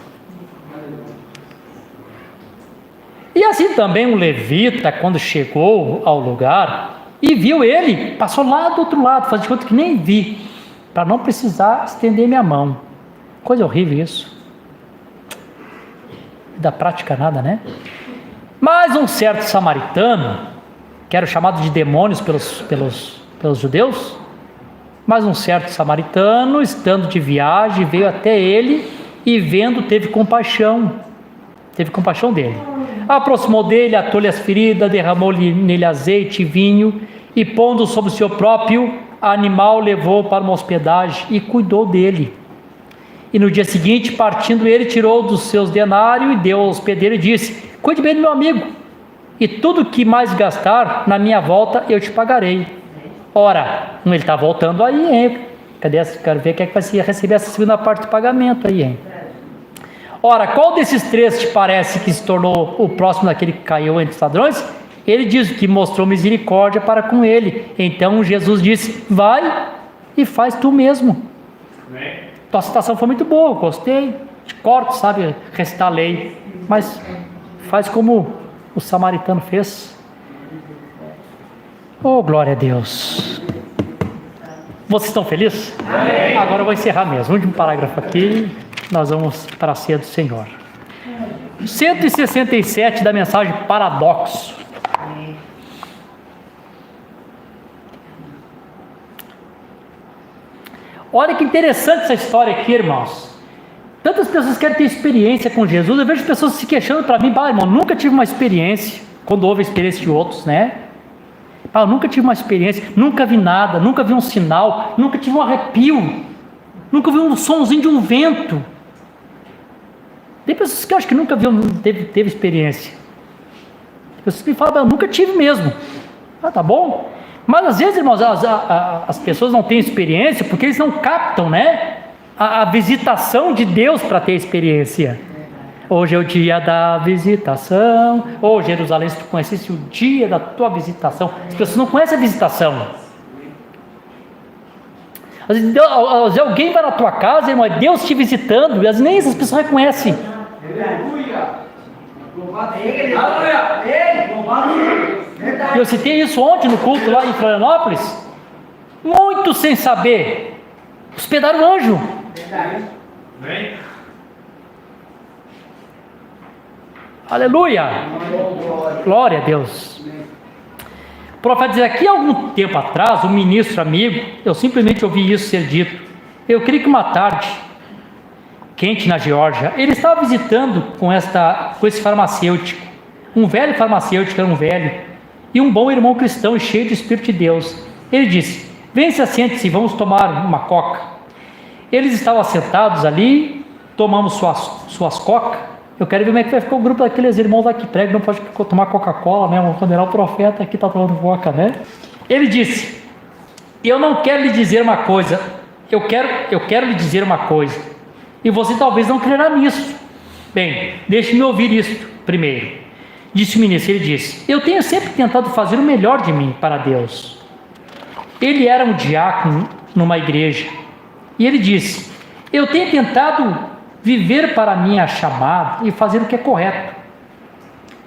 E assim também um levita, quando chegou ao lugar e viu ele, passou lá do outro lado, faz de conta que nem vi, para não precisar estender minha mão. Coisa horrível isso. Da prática nada, Mas um certo samaritano, que era chamado de demônios pelos judeus, mas um certo samaritano, estando de viagem, veio até ele e vendo, teve compaixão dele. Aproximou dele, atou-lhe as feridas, derramou-lhe nele azeite e vinho, e pondo sobre o seu próprio animal, levou para uma hospedagem e cuidou dele. E no dia seguinte, partindo ele, tirou dos seus denários e deu ao hospedeiro e disse: cuide bem do meu amigo, e tudo que mais gastar na minha volta eu te pagarei. Ora, ele está voltando aí, Cadê? Quero ver quem é que vai receber essa segunda parte do pagamento aí, Ora, qual desses três te parece que se tornou o próximo daquele que caiu entre os ladrões? Ele diz que mostrou misericórdia para com ele. Então Jesus disse: vai e faz tu mesmo. Tua citação foi muito boa, gostei. Te corto, sabe, recitar a lei, mas faz como o samaritano fez. Oh, glória a Deus. Vocês estão felizes? Amém. Agora eu vou encerrar mesmo. Último parágrafo aqui. Nós vamos para a ceia do Senhor. 167 da mensagem Paradoxo. Olha que interessante essa história aqui, irmãos. Tantas pessoas querem ter experiência com Jesus. Eu vejo pessoas se queixando para mim: irmão, nunca tive uma experiência. Quando houve a experiência de outros, eu nunca tive uma experiência, nunca vi nada, nunca vi um sinal, nunca tive um arrepio, nunca vi um sonzinho de um vento. Tem pessoas que eu acho que nunca teve experiência. Tem pessoas que falam: eu nunca tive mesmo. Tá bom. Mas às vezes, irmãos, as pessoas não têm experiência porque eles não captam, a visitação de Deus para ter experiência. Hoje é o dia da visitação. Jerusalém, se tu conhecesse o dia da tua visitação. As pessoas não conhecem a visitação. Às vezes alguém vai na tua casa, irmão, é Deus te visitando, e às vezes nem essas pessoas reconhecem. Eu citei isso ontem no culto lá em Florianópolis. Muitos sem saber hospedaram o anjo. Aleluia, glória a Deus. O profeta diz aqui: há algum tempo atrás, um ministro amigo, eu simplesmente ouvi isso ser dito. Eu creio que uma tarde quente na Geórgia, ele estava visitando com esse farmacêutico, um velho farmacêutico, era um velho, e um bom irmão cristão e cheio de Espírito de Deus. Ele disse: vem, se assente-se, vamos tomar uma coca. Eles estavam sentados ali, tomamos suas cocas. Eu quero ver como é que vai ficar o grupo daqueles irmãos lá que pregam, não pode tomar Coca-Cola, Vamos condenar o profeta aqui, está tomando coca, Ele disse: eu não quero lhe dizer uma coisa, eu quero lhe dizer uma coisa, e você talvez não crerá nisso. Bem, deixe-me ouvir isto primeiro. Disse o ministro, ele disse: eu tenho sempre tentado fazer o melhor de mim para Deus. Ele era um diácono numa igreja, e ele disse: eu tenho tentado viver para a minha chamada e fazer o que é correto.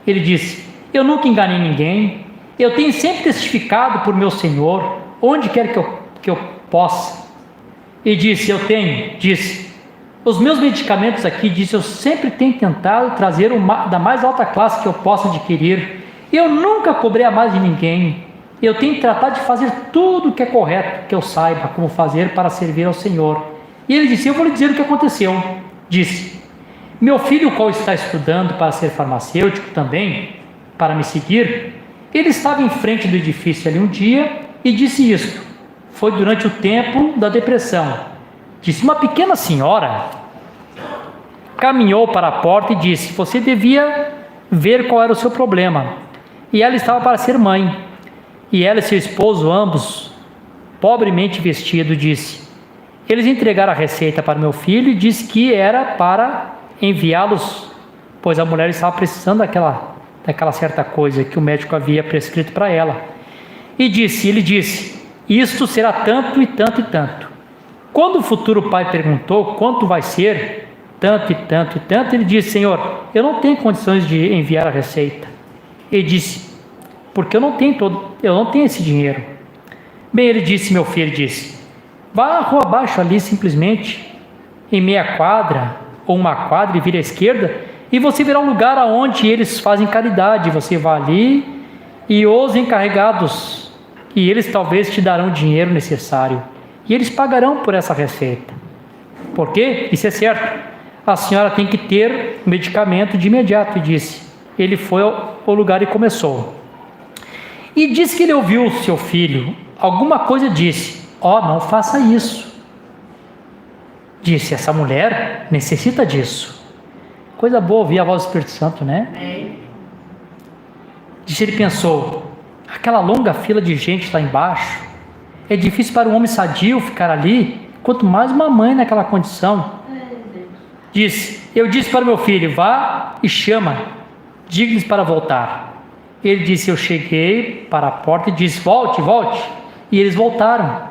Ele disse: eu nunca enganei ninguém, eu tenho sempre testificado por meu Senhor, onde quer que eu possa. E disse: os meus medicamentos aqui, disse, eu sempre tenho tentado trazer da mais alta classe que eu possa adquirir. Eu nunca cobrei a mais de ninguém. Eu tenho tratado de fazer tudo o que é correto, que eu saiba como fazer para servir ao Senhor. E ele disse: eu vou lhe dizer o que aconteceu. Disse: meu filho, o qual está estudando para ser farmacêutico também, para me seguir, ele estava em frente do edifício ali um dia e disse isto. Foi durante o tempo da depressão. Disse: uma pequena senhora caminhou para a porta e disse: você devia ver qual era o seu problema. E ela estava para ser mãe. E ela e seu esposo, ambos pobremente vestidos, disse: eles entregaram a receita para meu filho e disse que era para enviá-los, pois a mulher estava precisando daquela certa coisa que o médico havia prescrito para ela. E ele disse: isto será tanto e tanto e tanto. Quando o futuro pai perguntou quanto vai ser, tanto e tanto e tanto, ele disse: Senhor, eu não tenho condições de enviar a receita. Ele disse: porque eu não tenho esse dinheiro. Bem, ele disse, meu filho, disse: vá à rua abaixo ali, simplesmente, em meia quadra, ou uma quadra, e vira à esquerda, e você verá um lugar onde eles fazem caridade. Você vai ali, e os encarregados, e eles talvez te darão o dinheiro necessário, e eles pagarão por essa receita. Por quê? Isso é certo. A senhora tem que ter medicamento de imediato. E disse. Ele foi ao lugar e começou. E disse que ele ouviu o seu filho. Alguma coisa disse: não faça isso. Disse: essa mulher necessita disso. Coisa boa ouvir a voz do Espírito Santo, né? Disse, ele pensou: aquela longa fila de gente lá embaixo, é difícil para um homem sadio ficar ali, quanto mais uma mãe naquela condição. Eu disse para meu filho: vá e chama, diga-lhes para voltar. Ele disse: eu cheguei para a porta e disse: volte. E eles voltaram.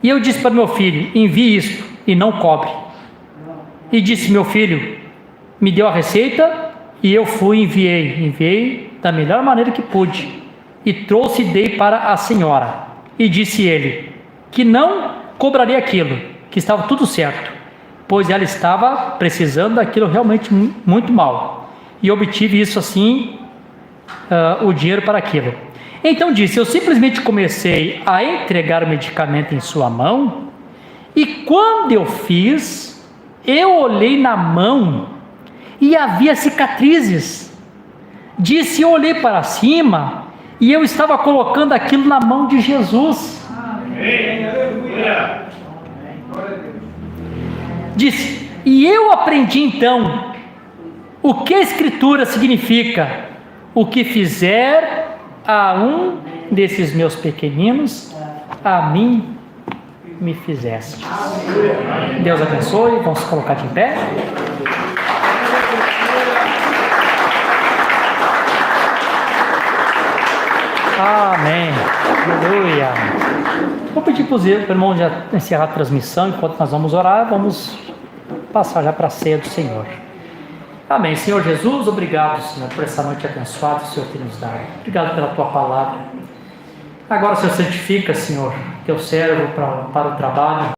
E eu disse para meu filho: envie isto e não cobre. E disse: meu filho me deu a receita e eu fui e enviei da melhor maneira que pude, e trouxe e dei para a senhora. E disse ele que não cobraria aquilo, que estava tudo certo, pois ela estava precisando daquilo realmente muito mal, e obtive isso assim, o dinheiro para aquilo. Então disse: eu simplesmente comecei a entregar o medicamento em sua mão, e quando eu fiz, eu olhei na mão e havia cicatrizes. Disse: eu olhei para cima e eu estava colocando aquilo na mão de Jesus. Amém. Disse: e eu aprendi então o que a Escritura significa: o que fizer a um desses meus pequeninos, a mim me fizeste. Deus abençoe. Vamos se colocar de pé. Amém. Aleluia. Vou pedir para os irmãos já encerrar a transmissão. Enquanto nós vamos orar, vamos passar já para a ceia do Senhor. Amém. Senhor Jesus, obrigado, Senhor, por essa noite abençoada que o Senhor tem nos dado. Obrigado pela Tua palavra. Agora, Senhor, santifica, Senhor, Teu servo para o trabalho.